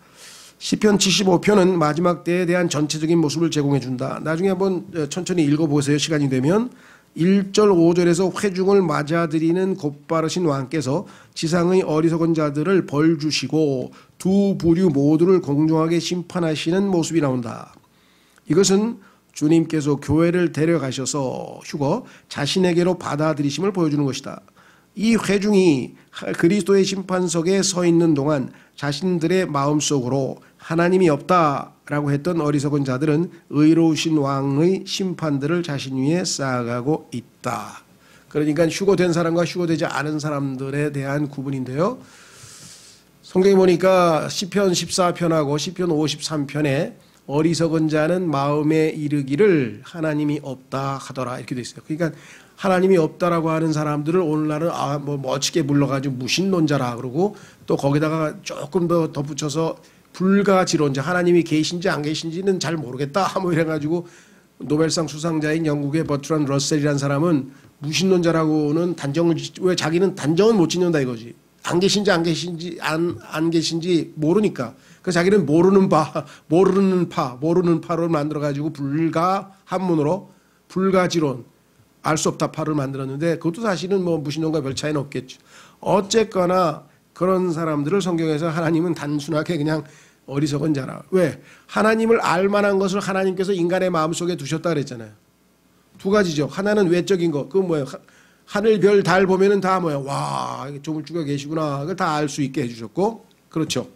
시편 75편은 마지막 때에 대한 전체적인 모습을 제공해 준다. 나중에 한번 천천히 읽어보세요. 시간이 되면. 1절 5절에서 회중을 맞아들이는 곧바르신 왕께서 지상의 어리석은 자들을 벌 주시고 두 부류 모두를 공정하게 심판하시는 모습이 나온다. 이것은 주님께서 교회를 데려가셔서 휴거 자신에게로 받아들이심을 보여주는 것이다. 이 회중이 그리스도의 심판석에 서 있는 동안 자신들의 마음속으로 하나님이 없다라고 했던 어리석은 자들은 의로우신 왕의 심판들을 자신 위에 쌓아가고 있다. 그러니까 휴거된 사람과 휴거되지 않은 사람들에 대한 구분인데요. 성경에 보니까 시편 14편하고 시편 53편에 어리석은 자는 마음에 이르기를 하나님이 없다 하더라 이렇게 돼 있어요. 그러니까 하나님이 없다라고 하는 사람들을 오늘날은 뭐 멋지게 불러가지고 무신론자라 그러고 또 거기다가 조금 더 덧붙여서 불가지론자, 하나님이 계신지 안 계신지는 잘 모르겠다 뭐 이래가지고 노벨상 수상자인 영국의 버트란 러셀이라는 사람은 무신론자라고는 단정을 왜 자기는 단정은 못 짓는다 이거지. 안 계신지 안 계신지 모르니까. 그래서 자기는 모르는 파로 만들어가지고 불가한문으로 불가지론, 알 수 없다 파를 만들었는데 그것도 사실은 뭐 무신론과 별 차이는 없겠죠. 어쨌거나 그런 사람들을 성경에서 하나님은 단순하게 그냥 어리석은 자라. 왜? 하나님을 알 만한 것을 하나님께서 인간의 마음속에 두셨다 그랬잖아요. 두 가지죠. 하나는 외적인 거. 그건 뭐예요? 하늘, 별, 달 보면은 다 뭐예요? 와, 조물주가 계시구나. 그걸 다 알 수 있게 해주셨고. 그렇죠.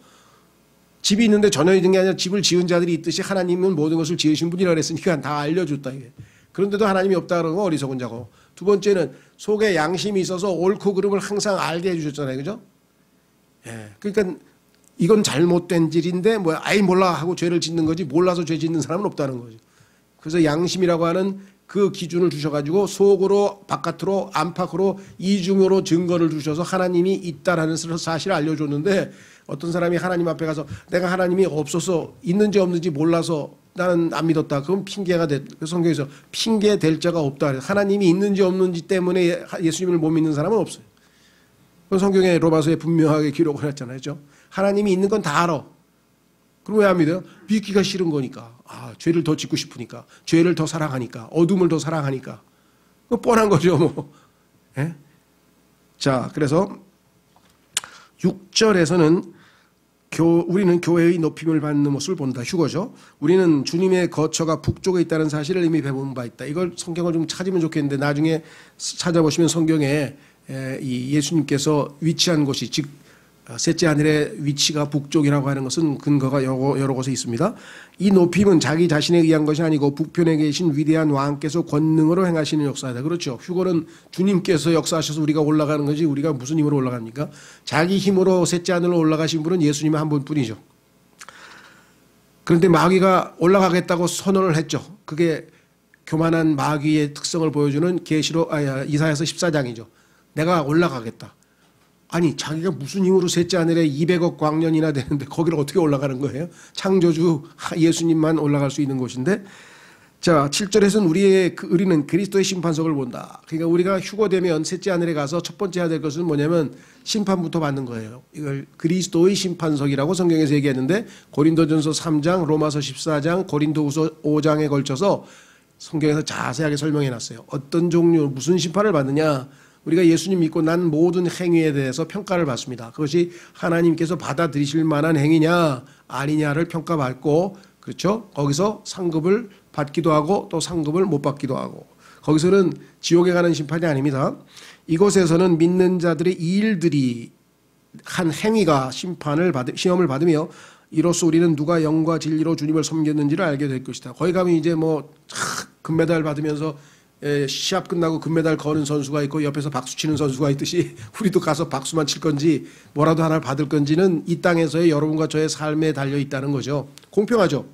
집이 있는데 전혀 있는 게 아니라 집을 지은 자들이 있듯이 하나님은 모든 것을 지으신 분이라 그랬으니까 다 알려줬다. 이게. 그런데도 하나님이 없다 그러고 어리석은 자고. 두 번째는 속에 양심이 있어서 옳고 그름을 항상 알게 해주셨잖아요. 그죠? 예. 그러니까 이건 잘못된 일인데 뭐야 아이 몰라 하고 죄를 짓는 거지 몰라서 죄 짓는 사람은 없다는 거죠. 그래서 양심이라고 하는 그 기준을 주셔가지고 속으로 바깥으로 안팎으로 이중으로 증거를 주셔서 하나님이 있다라는 사실을 알려줬는데 어떤 사람이 하나님 앞에 가서 내가 하나님이 없어서 있는지 없는지 몰라서 나는 안 믿었다. 그건 핑계가 됐. 성경에서 핑계 될 자가 없다. 하나님이 있는지 없는지 때문에 예수님을 못 믿는 사람은 없어요. 성경에 로마서에 분명하게 기록을 했잖아요. 그렇죠? 하나님이 있는 건 다 알아. 그럼 왜 안 믿어요? 믿기가 싫은 거니까. 죄를 더 짓고 싶으니까. 죄를 더 사랑하니까. 어둠을 더 사랑하니까. 그거 뻔한 거죠. 뭐. 예? 자, 그래서 6절에서는 우리는 교회의 높임을 받는 모습을 본다. 휴거죠. 우리는 주님의 거처가 북쪽에 있다는 사실을 이미 배운 바 있다. 이걸 성경을 좀 찾으면 좋겠는데 나중에 찾아보시면 성경에 이 예수님께서 위치한 곳이 즉 셋째 하늘의 위치가 북쪽이라고 하는 것은 근거가 여러 곳에 있습니다. 이 높임은 자기 자신에 의한 것이 아니고 북편에 계신 위대한 왕께서 권능으로 행하시는 역사이다. 그렇죠. 휴거는 주님께서 역사하셔서 우리가 올라가는 거지 우리가 무슨 힘으로 올라갑니까? 자기 힘으로 셋째 하늘로 올라가신 분은 예수님 한 분뿐이죠. 그런데 마귀가 올라가겠다고 선언을 했죠. 그게 교만한 마귀의 특성을 보여주는 이사야서 14장이죠. 내가 올라가겠다. 아니 자기가 무슨 힘으로 셋째 하늘에 200억 광년이나 되는데 거기를 어떻게 올라가는 거예요? 창조주 예수님만 올라갈 수 있는 곳인데 자 7절에서는 우리는 그리스도의 심판석을 본다. 그러니까 우리가 휴거되면 셋째 하늘에 가서 첫 번째 해야 될 것은 뭐냐면 심판부터 받는 거예요. 이걸 그리스도의 심판석이라고 성경에서 얘기했는데 고린도전서 3장, 로마서 14장, 고린도후서 5장에 걸쳐서 성경에서 자세하게 설명해 놨어요. 어떤 종류 무슨 심판을 받느냐. 우리가 예수님 믿고 난 모든 행위에 대해서 평가를 받습니다. 그것이 하나님께서 받아들이실 만한 행위냐 아니냐를 평가받고 그렇죠? 거기서 상급을 받기도 하고 또 상급을 못 받기도 하고 거기서는 지옥에 가는 심판이 아닙니다. 이곳에서는 믿는 자들의 일들이 한 행위가 시험을 받으며 이로써 우리는 누가 영과 진리로 주님을 섬겼는지를 알게 될 것이다. 거기 가면 이제 뭐 금메달 받으면서 시합 끝나고 금메달 거는 선수가 있고 옆에서 박수 치는 선수가 있듯이 우리도 가서 박수만 칠 건지 뭐라도 하나를 받을 건지는 이 땅에서의 여러분과 저의 삶에 달려 있다는 거죠. 공평하죠.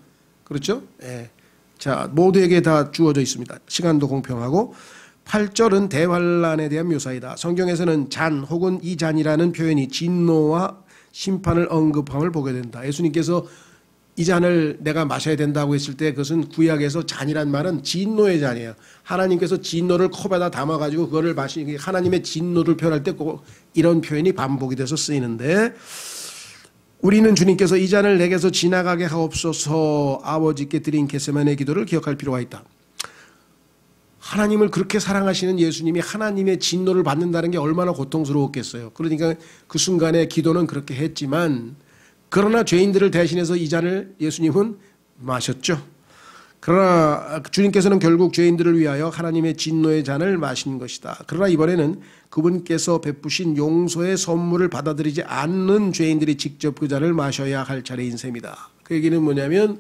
그렇죠? 예. 자, 모두에게 다 주어져 있습니다. 시간도 공평하고. 8절은 대환란에 대한 묘사이다. 성경에서는 잔 혹은 이 잔이라는 표현이 진노와 심판을 언급함을 보게 된다. 예수님께서 이 잔을 내가 마셔야 된다고 했을 때 그것은 구약에서 잔이란 말은 진노의 잔이에요. 하나님께서 진노를 컵에다 담아가지고 그거를 마시는 하나님의 진노를 표현할 때 이런 표현이 반복이 돼서 쓰이는데 우리는 주님께서 이 잔을 내게서 지나가게 하옵소서 아버지께 드린 겟세마네 기도를 기억할 필요가 있다. 하나님을 그렇게 사랑하시는 예수님이 하나님의 진노를 받는다는 게 얼마나 고통스러웠겠어요. 그러니까 그 순간에 기도는 그렇게 했지만 그러나 죄인들을 대신해서 이 잔을 예수님은 마셨죠. 그러나 주님께서는 결국 죄인들을 위하여 하나님의 진노의 잔을 마신 것이다. 그러나 이번에는 그분께서 베푸신 용서의 선물을 받아들이지 않는 죄인들이 직접 그 잔을 마셔야 할 차례인 셈이다. 그 얘기는 뭐냐면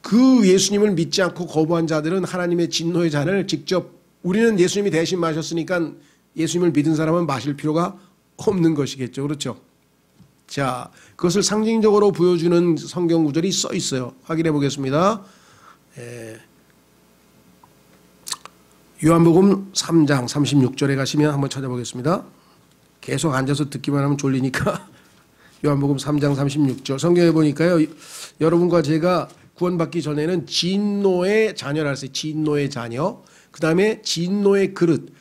그 예수님을 믿지 않고 거부한 자들은 하나님의 진노의 잔을 직접 우리는 예수님이 대신 마셨으니까 예수님을 믿은 사람은 마실 필요가 없는 것이겠죠. 그렇죠? 자, 그것을 상징적으로 보여주는 성경 구절이 써 있어요. 확인해 보겠습니다. 요한복음 3장 36절에 가시면 한번 찾아보겠습니다. 계속 앉아서 듣기만 하면 졸리니까 요한복음 3장 36절 성경에 보니까요. 여러분과 제가 구원받기 전에는 진노의 자녀라 했어요. 진노의 자녀. 그 다음에 진노의 그릇.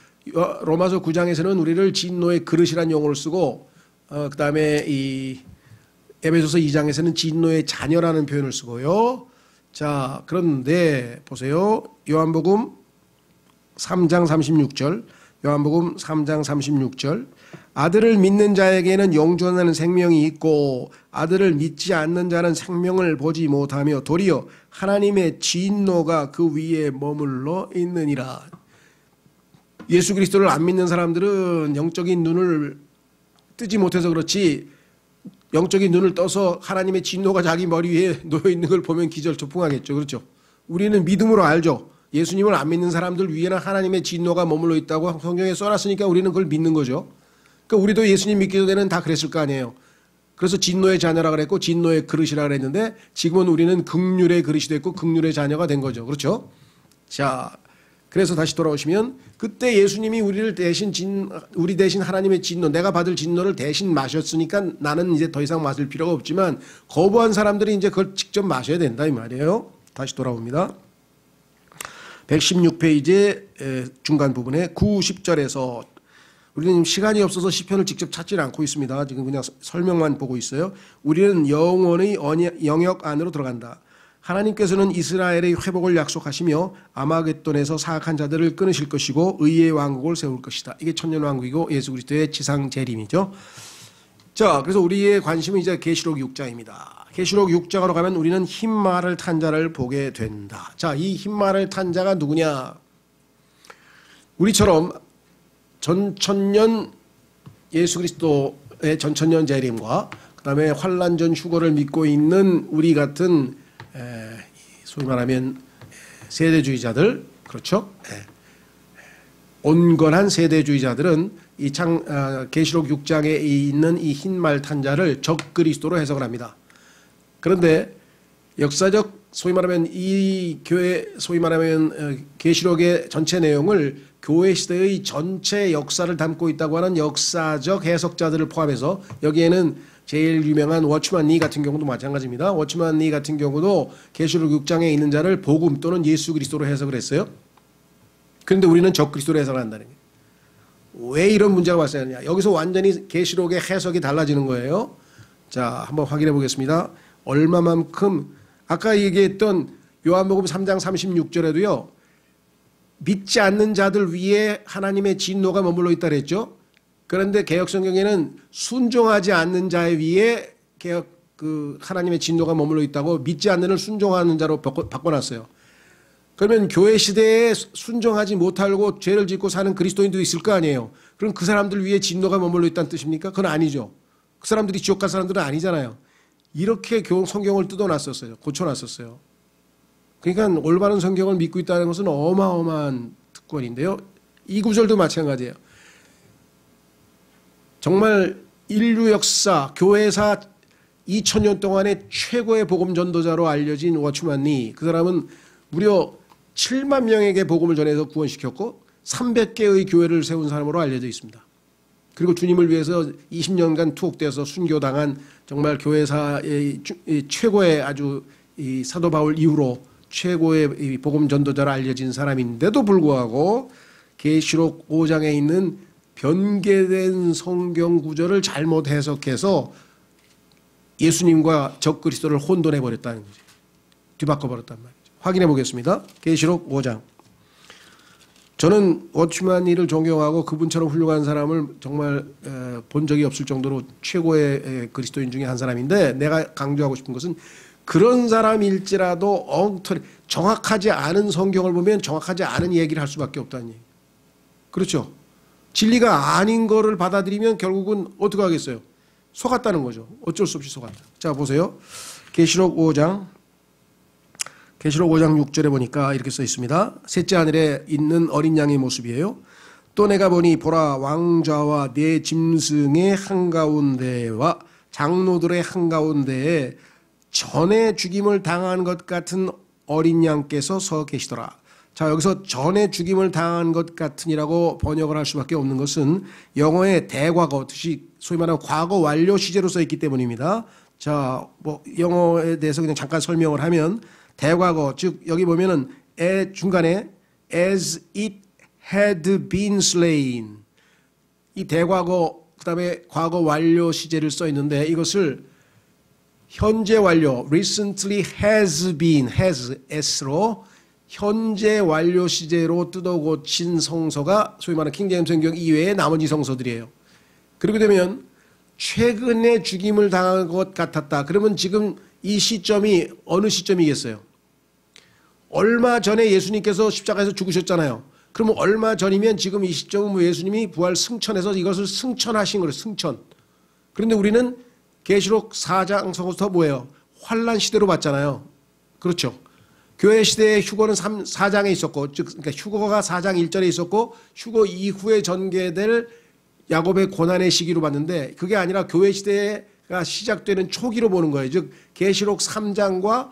로마서 9장에서는 우리를 진노의 그릇이라는 용어를 쓰고 그 다음에 이 에베소서 2장에서는 진노의 자녀라는 표현을 쓰고요. 자, 그런데 보세요. 요한복음 3장 36절. 요한복음 3장 36절. 아들을 믿는 자에게는 영존하는 생명이 있고 아들을 믿지 않는 자는 생명을 보지 못하며 도리어 하나님의 진노가 그 위에 머물러 있느니라. 예수 그리스도를 안 믿는 사람들은 영적인 눈을 뜨지 못해서 그렇지 영적인 눈을 떠서 하나님의 진노가 자기 머리 위에 놓여 있는 걸 보면 기절초풍하겠죠. 그렇죠? 우리는 믿음으로 알죠. 예수님을 안 믿는 사람들 위에는 하나님의 진노가 머물러 있다고 성경에 써놨으니까 우리는 그걸 믿는 거죠. 그러니까 우리도 예수님 믿기 전에는 다 그랬을 거 아니에요. 그래서 진노의 자녀라 그랬고 진노의 그릇이라 그랬는데 지금은 우리는 긍휼의 그릇이 됐고 긍휼의 자녀가 된 거죠. 그렇죠? 자, 그래서 다시 돌아오시면 그때 예수님이 우리 대신 하나님의 진노, 내가 받을 진노를 대신 마셨으니까 나는 이제 더 이상 마실 필요가 없지만 거부한 사람들이 이제 그걸 직접 마셔야 된다 이 말이에요. 다시 돌아옵니다. 116페이지 중간 부분에 9, 10절에서 우리는 시간이 없어서 시편을 직접 찾지는 않고 있습니다. 지금 그냥 설명만 보고 있어요. 우리는 영원의 영역 안으로 들어간다. 하나님께서는 이스라엘의 회복을 약속하시며 아마겟돈에서 사악한 자들을 끊으실 것이고 의의 왕국을 세울 것이다. 이게 천년왕국이고 예수 그리스도의 지상 재림이죠. 자, 그래서 우리의 관심은 이제 계시록 6장입니다. 계시록 6장으로 가면 우리는 흰말을 탄 자를 보게 된다. 자, 이 흰말을 탄 자가 누구냐? 우리처럼 전천년 예수 그리스도의 전천년 재림과 그 다음에 환란전 휴거를 믿고 있는 우리 같은 소위 말하면 세대주의자들, 그렇죠? 온건한 세대주의자들은 이 계시록 6장에 있는 이 흰말 탄자를 적그리스도로 해석을 합니다. 그런데 역사적 소위 말하면 이 교회 소위 말하면 계시록의 전체 내용을 교회 시대의 전체 역사를 담고 있다고 하는 역사적 해석자들을 포함해서 여기에는 제일 유명한 워치만 리 같은 경우도 마찬가지입니다. 워치만 리 같은 경우도 계시록 6장에 있는 자를 복음 또는 예수 그리스도로 해석을 했어요. 그런데 우리는 적그리스도로 해석을 한다는 거예요. 왜 이런 문제가 발생하느냐. 여기서 완전히 계시록의 해석이 달라지는 거예요. 자, 한번 확인해 보겠습니다. 얼마만큼 아까 얘기했던 요한복음 3장 36절에도요. 믿지 않는 자들 위에 하나님의 진노가 머물러 있다 그랬죠. 그런데 개역성경에는 순종하지 않는 자에 위에 하나님의 진노가 머물러 있다고 믿지 않는 을 순종하는 자로 바꿔놨어요. 그러면 교회 시대에 순종하지 못하고 죄를 짓고 사는 그리스도인도 있을 거 아니에요. 그럼 그 사람들 위에 진노가 머물러 있다는 뜻입니까? 그건 아니죠. 그 사람들이 지옥 갈 사람들은 아니잖아요. 이렇게 성경을 뜯어놨었어요. 고쳐놨었어요. 그러니까 올바른 성경을 믿고 있다는 것은 어마어마한 구원인데요. 이 구절도 마찬가지예요. 정말 인류 역사, 교회사 2000년 동안의 최고의 복음 전도자로 알려진 워치만 리, 그 사람은 무려 7만 명에게 복음을 전해서 구원시켰고 300개의 교회를 세운 사람으로 알려져 있습니다. 그리고 주님을 위해서 20년간 투옥되어서 순교당한 정말 교회사의 최고의 아주 이 사도 바울 이후로 최고의 복음 전도자로 알려진 사람인데도 불구하고 계시록 5장에 있는 변개된 성경 구절을 잘못 해석해서 예수님과 적그리스도를 혼돈해 버렸다는 거죠. 뒤바꿔 버렸단 말이죠. 확인해 보겠습니다. 계시록 5장. 저는 워치만 리를 존경하고 그분처럼 훌륭한 사람을 정말 본 적이 없을 정도로 최고의 그리스도인 중에 한 사람인데, 내가 강조하고 싶은 것은 그런 사람일지라도 엉터리 정확하지 않은 성경을 보면 정확하지 않은 얘기를 할 수밖에 없다는 얘기. 그렇죠. 진리가 아닌 거를 받아들이면 결국은 어떻게 하겠어요? 속았다는 거죠. 어쩔 수 없이 속았다. 자, 보세요. 계시록 5장 6절에 보니까 이렇게 써 있습니다. 셋째 하늘에 있는 어린 양의 모습이에요. 또 내가 보니 보라, 왕좌와 네 짐승의 한가운데와 장로들의 한가운데에 전에 죽임을 당한 것 같은 어린 양께서 서 계시더라. 자, 여기서 전에 죽임을 당한 것 같은이라고 번역을 할 수밖에 없는 것은 영어의 대과거, 뜻이 소위 말하는 과거 완료 시제로 써 있기 때문입니다. 자, 뭐 영어에 대해서 그냥 잠깐 설명을 하면 대과거, 즉 여기 보면은 중간에 as it had been slain, 이 대과거 그다음에 과거 완료 시제를 써 있는데, 이것을 현재 완료 recently has been, has s로 현재 완료 시제로 뜯어 고친 성서가 소위 말하는 킹제임스 성경 이외의 나머지 성서들이에요. 그렇게 되면 최근에 죽임을 당한 것 같았다. 그러면 지금 이 시점이 어느 시점이겠어요? 얼마 전에 예수님께서 십자가에서 죽으셨잖아요. 그러면 얼마 전이면 지금 이 시점은 예수님이 부활 승천해서 이것을 승천하신 거예요. 승천. 그런데 우리는 계시록 4장 서부터 뭐예요? 환란 시대로 봤잖아요. 그렇죠. 교회 시대의 휴거는 4장에 있었고, 즉 그러니까 휴거가 4장 1절에 있었고, 휴거 이후에 전개될 야곱의 고난의 시기로 봤는데, 그게 아니라 교회 시대가 시작되는 초기로 보는 거예요. 즉 계시록 3장과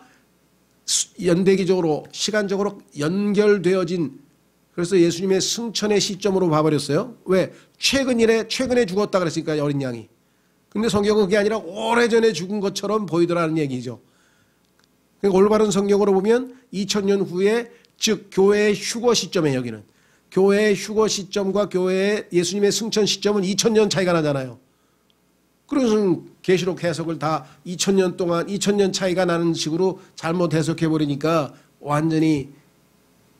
연대기적으로 시간적으로 연결되어진, 그래서 예수님의 승천의 시점으로 봐버렸어요. 왜? 최근에 죽었다 그랬으니까, 어린 양이. 근데 성경은 그게 아니라 오래전에 죽은 것처럼 보이더라는 얘기죠. 그러니까 올바른 성경으로 보면 2000년 후에, 즉 교회의 휴거 시점에, 여기는 교회의 휴거 시점과 교회의 예수님의 승천 시점은 2000년 차이가 나잖아요. 그래서 계시록 해석을 다 2000년 동안 2000년 차이가 나는 식으로 잘못 해석해 버리니까 완전히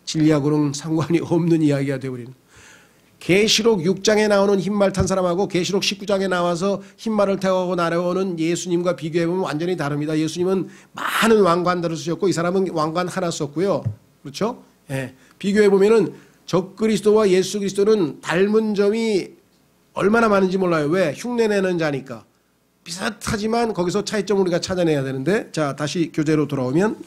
진리하고는 상관이 없는 이야기가 되어버리는. 계시록 6장에 나오는 흰말 탄 사람하고 계시록 19장에 나와서 흰말을 타고 날아오는 예수님과 비교해보면 완전히 다릅니다. 예수님은 많은 왕관들을 쓰셨고 이 사람은 왕관 하나 썼고요. 그렇죠? 예. 비교해보면은 적그리스도와 예수 그리스도는 닮은 점이 얼마나 많은지 몰라요. 왜? 흉내내는 자니까. 비슷하지만 거기서 차이점을 우리가 찾아내야 되는데, 자, 다시 교재로 돌아오면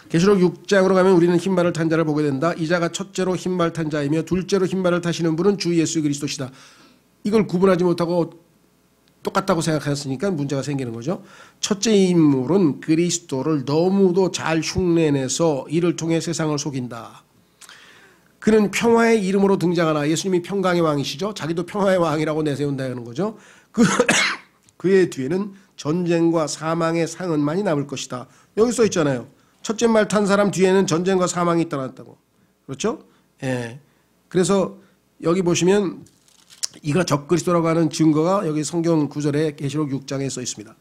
계시록 6장으로 가면 우리는 흰말을 탄 자를 보게 된다. 이 자가 첫째로 흰말 탄 자이며 둘째로 흰말을 타시는 분은 주 예수 그리스도시다. 이걸 구분하지 못하고 똑같다고 생각했으니까 문제가 생기는 거죠. 첫째 인물은 그리스도를 너무도 잘 흉내내서 이를 통해 세상을 속인다. 그는 평화의 이름으로 등장하나, 예수님이 평강의 왕이시죠. 자기도 평화의 왕이라고 내세운다는 거죠. 그의 뒤에는 전쟁과 사망의 상흔만이 남을 것이다. 여기 써 있잖아요. 첫째 말 탄 사람 뒤에는 전쟁과 사망이 떠났다고. 그렇죠? 예. 그래서 여기 보시면 이가 적그리스도라고 하는 증거가 여기 성경 구절에 계시록 6장에 써 있습니다.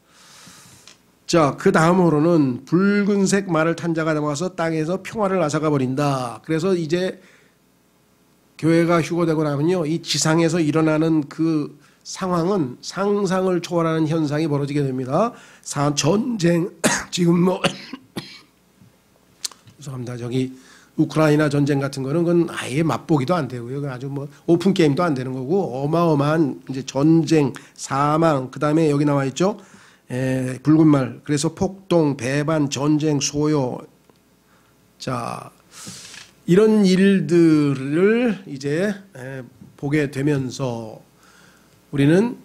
자, 그 다음으로는 붉은색 말을 탄 자가 나와서 땅에서 평화를 앗아가 버린다. 그래서 이제 교회가 휴거되고 나면요, 이 지상에서 일어나는 그 상황은 상상을 초월하는 현상이 벌어지게 됩니다. 전쟁, 지금 뭐 죄송합니다. 저기 우크라이나 전쟁 같은 거는 그건 아예 맛보기도 안 되고요. 아주 뭐 오픈 게임도 안 되는 거고, 어마어마한 이제 전쟁, 사망, 그 다음에 여기 나와 있죠. 붉은 말, 그래서 폭동, 배반, 전쟁, 소요. 자, 이런 일들을 이제 보게 되면서 우리는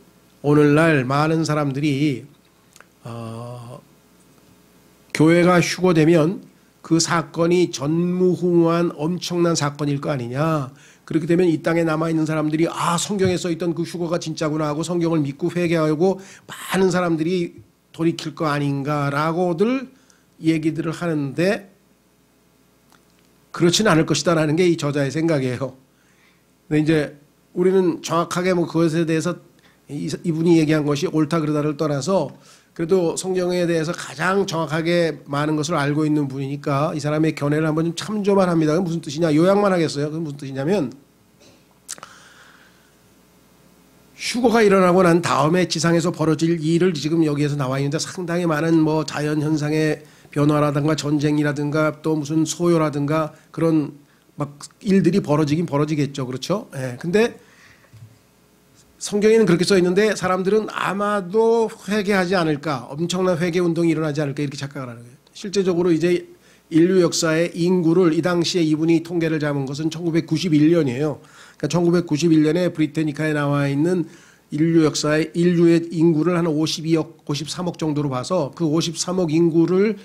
오늘날 많은 사람들이 교회가 휴거되면 그 사건이 전무후무한 엄청난 사건일 거 아니냐. 그렇게 되면 이 땅에 남아있는 사람들이 성경에 써있던 그 휴거가 진짜구나 하고 성경을 믿고 회개하고 많은 사람들이 돌이킬 거 아닌가라고들 얘기들을 하는데 그렇지는 않을 것이다라는 게 이 저자의 생각이에요. 근데 이제 우리는 정확하게 뭐 그것에 대해서 이분이 얘기한 것이 옳다 그르다를 떠나서 그래도 성경에 대해서 가장 정확하게 많은 것을 알고 있는 분이니까 이 사람의 견해를 한번 좀 참조만 합니다. 그게 무슨 뜻이냐? 요약만 하겠어요. 그게 무슨 뜻이냐면 휴거가 일어나고 난 다음에 지상에서 벌어질 일을 지금 여기에서 나와 있는데 상당히 많은 뭐 자연 현상의 변화라든가 전쟁이라든가 또 무슨 소요라든가 그런 막 일들이 벌어지긴 벌어지겠죠. 그렇죠? 예. 근데 성경에는 그렇게 써 있는데 사람들은 아마도 회개하지 않을까, 엄청난 회개 운동이 일어나지 않을까 이렇게 착각을 하는 거예요. 실제적으로 이제 인류 역사의 인구를 이 당시에 이분이 통계를 잡은 것은 1991년이에요. 그러니까 1991년에 브리테니카에 나와 있는 인류 역사의 인류의 인구를 한 52억, 53억 정도로 봐서 그 53억 인구를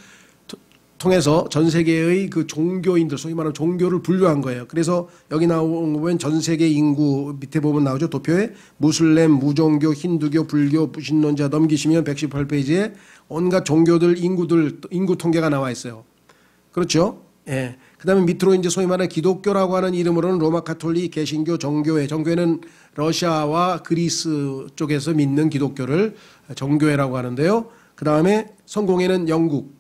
통해서 전 세계의 그 종교인들, 소위 말하는 종교를 분류한 거예요. 그래서 여기 나오는 거 보면 전 세계 인구 밑에 보면 나오죠. 도표에 무슬림, 무종교, 힌두교, 불교, 무신론자 넘기시면 118페이지에 온갖 종교들, 인구 통계가 나와 있어요. 그렇죠? 예. 그 다음에 밑으로 이제 소위 말하는 기독교라고 하는 이름으로는 로마 가톨릭, 개신교, 정교회는 러시아와 그리스 쪽에서 믿는 기독교를 정교회라고 하는데요. 그 다음에 성공회는 영국,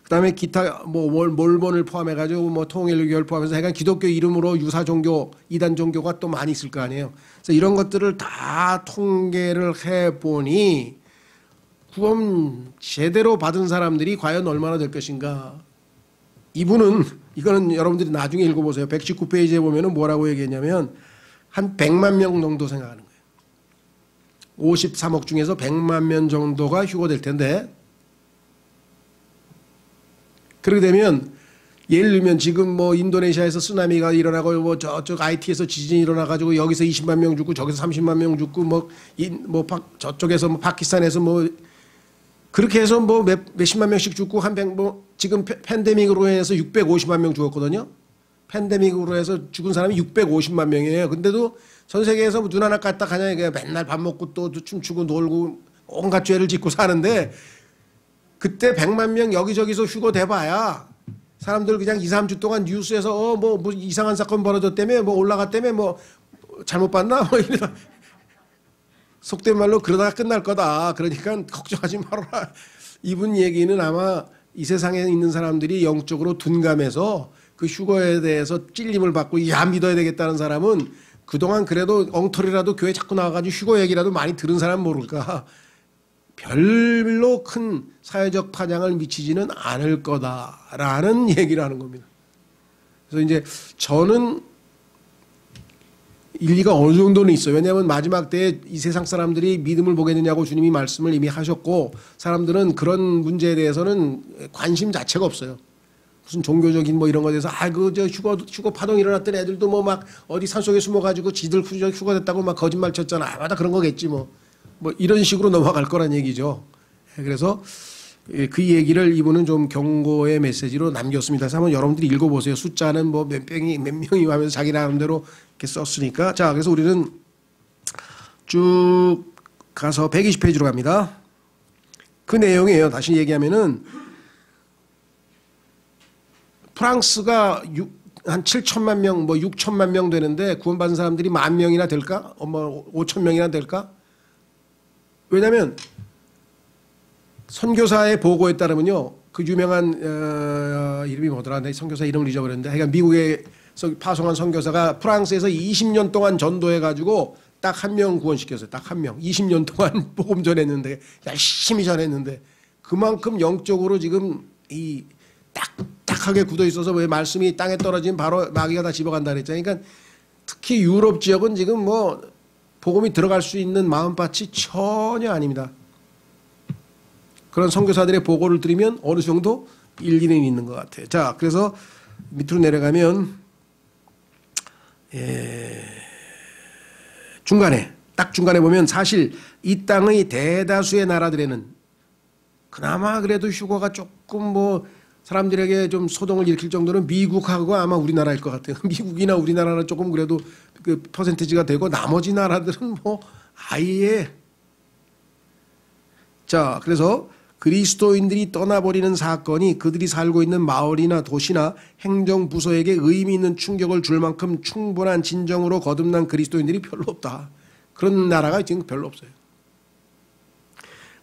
그 다음에 기타 몰몬을 포함해가지고 뭐 통일교를 포함해서 약간 기독교 이름으로 유사 종교, 이단 종교가 또 많이 있을 거 아니에요. 그래서 이런 것들을 다 통계를 해보니 구원 제대로 받은 사람들이 과연 얼마나 될 것인가. 이거는 여러분들이 나중에 읽어보세요. 119페이지에 보면은 뭐라고 얘기했냐면 한 100만 명 정도 생각하는 거예요. 53억 중에서 100만 명 정도가 휴거될 텐데 그렇게 되면 예를 들면 지금 뭐 인도네시아에서 쓰나미가 일어나고 뭐 저쪽 IT에서 지진이 일어나가지고 여기서 20만 명 죽고 저기서 30만 명 죽고 저쪽에서 뭐 파키스탄에서 뭐 그렇게 해서 뭐 몇십만 명씩 죽고 지금 팬데믹으로 해서 650만 명 죽었거든요. 팬데믹으로 해서 죽은 사람이 650만 명이에요. 근데도 전 세계에서 눈 하나 깠다 가냐 이게 맨날 밥 먹고 또 춤추고 놀고 온갖 죄를 짓고 사는데 그때 100만 명 여기저기서 휴거돼봐야 사람들 그냥 2, 3주 동안 뉴스에서 뭐 이상한 사건 벌어졌다며 뭐 올라갔다며 뭐 잘못 봤나 뭐 이러다 속된 말로 그러다가 끝날 거다. 그러니까 걱정하지 말아라. 이분 얘기는 아마 이 세상에 있는 사람들이 영적으로 둔감해서 그 휴거에 대해서 찔림을 받고 믿어야 되겠다는 사람은 그동안 그래도 엉터리라도 교회 자꾸 나와가지고 휴거 얘기라도 많이 들은 사람 모를까. 별로 큰 사회적 파장을 미치지는 않을 거다라는 얘기를 하는 겁니다. 그래서 이제 저는 일리가 어느 정도는 있어요. 왜냐하면 마지막 때에 이 세상 사람들이 믿음을 보겠느냐고 주님이 말씀을 이미 하셨고 사람들은 그런 문제에 대해서는 관심 자체가 없어요. 무슨 종교적인 뭐 이런 거에 대해서 저 휴거 파동 일어났던 애들도 뭐 막 어디 산속에 숨어가지고 지들 휴거됐다고 막 거짓말 쳤잖아. 맞아 그런 거겠지 뭐 이런 식으로 넘어갈 거란 얘기죠. 그래서 그 얘기를 이분은 좀 경고의 메시지로 남겼습니다. 그래서 한번 여러분들이 읽어보세요. 숫자는 뭐 몇 명이 하면서 자기 나름대로 이렇게 썼으니까. 자, 그래서 우리는 쭉 가서 120페이지로 갑니다. 그 내용이에요. 다시 얘기하면은 프랑스가 한 7천만 명, 6천만 명 되는데 구원받은 사람들이 10,000명이나 될까? 5,000명이나 될까? 왜냐하면 선교사의 보고에 따르면요. 그 유명한 이름이 뭐더라? 내 선교사 이름을 잊어버렸는데 하여간 미국에서 파송한 선교사가 프랑스에서 20년 동안 전도해가지고 딱 한 명 구원시켰어요. 딱 한 명. 20년 동안 복음 전했는데 열심히 전했는데 그만큼 영적으로 지금 이 딱딱하게 굳어 있어서 왜 말씀이 땅에 떨어지면 바로 마귀가 다 집어간다 그랬잖아요. 그러니까 특히 유럽 지역은 지금 뭐 복음이 들어갈 수 있는 마음밭이 전혀 아닙니다. 그런 선교사들의 보고를 들으면 어느 정도 일리는 있는 것 같아요. 자, 그래서 밑으로 내려가면 딱 중간에 보면 사실 이 땅의 대다수의 나라들에는 그나마 그래도 휴거가 조금 뭐 사람들에게 좀 소동을 일으킬 정도는 미국하고 아마 우리나라일 것 같아요. 미국이나 우리나라는 조금 그래도 그 퍼센티지가 되고 나머지 나라들은 뭐 아예. 자, 그래서 그리스도인들이 떠나버리는 사건이 그들이 살고 있는 마을이나 도시나 행정부서에게 의미 있는 충격을 줄 만큼 충분한 진정으로 거듭난 그리스도인들이 별로 없다. 그런 나라가 지금 별로 없어요.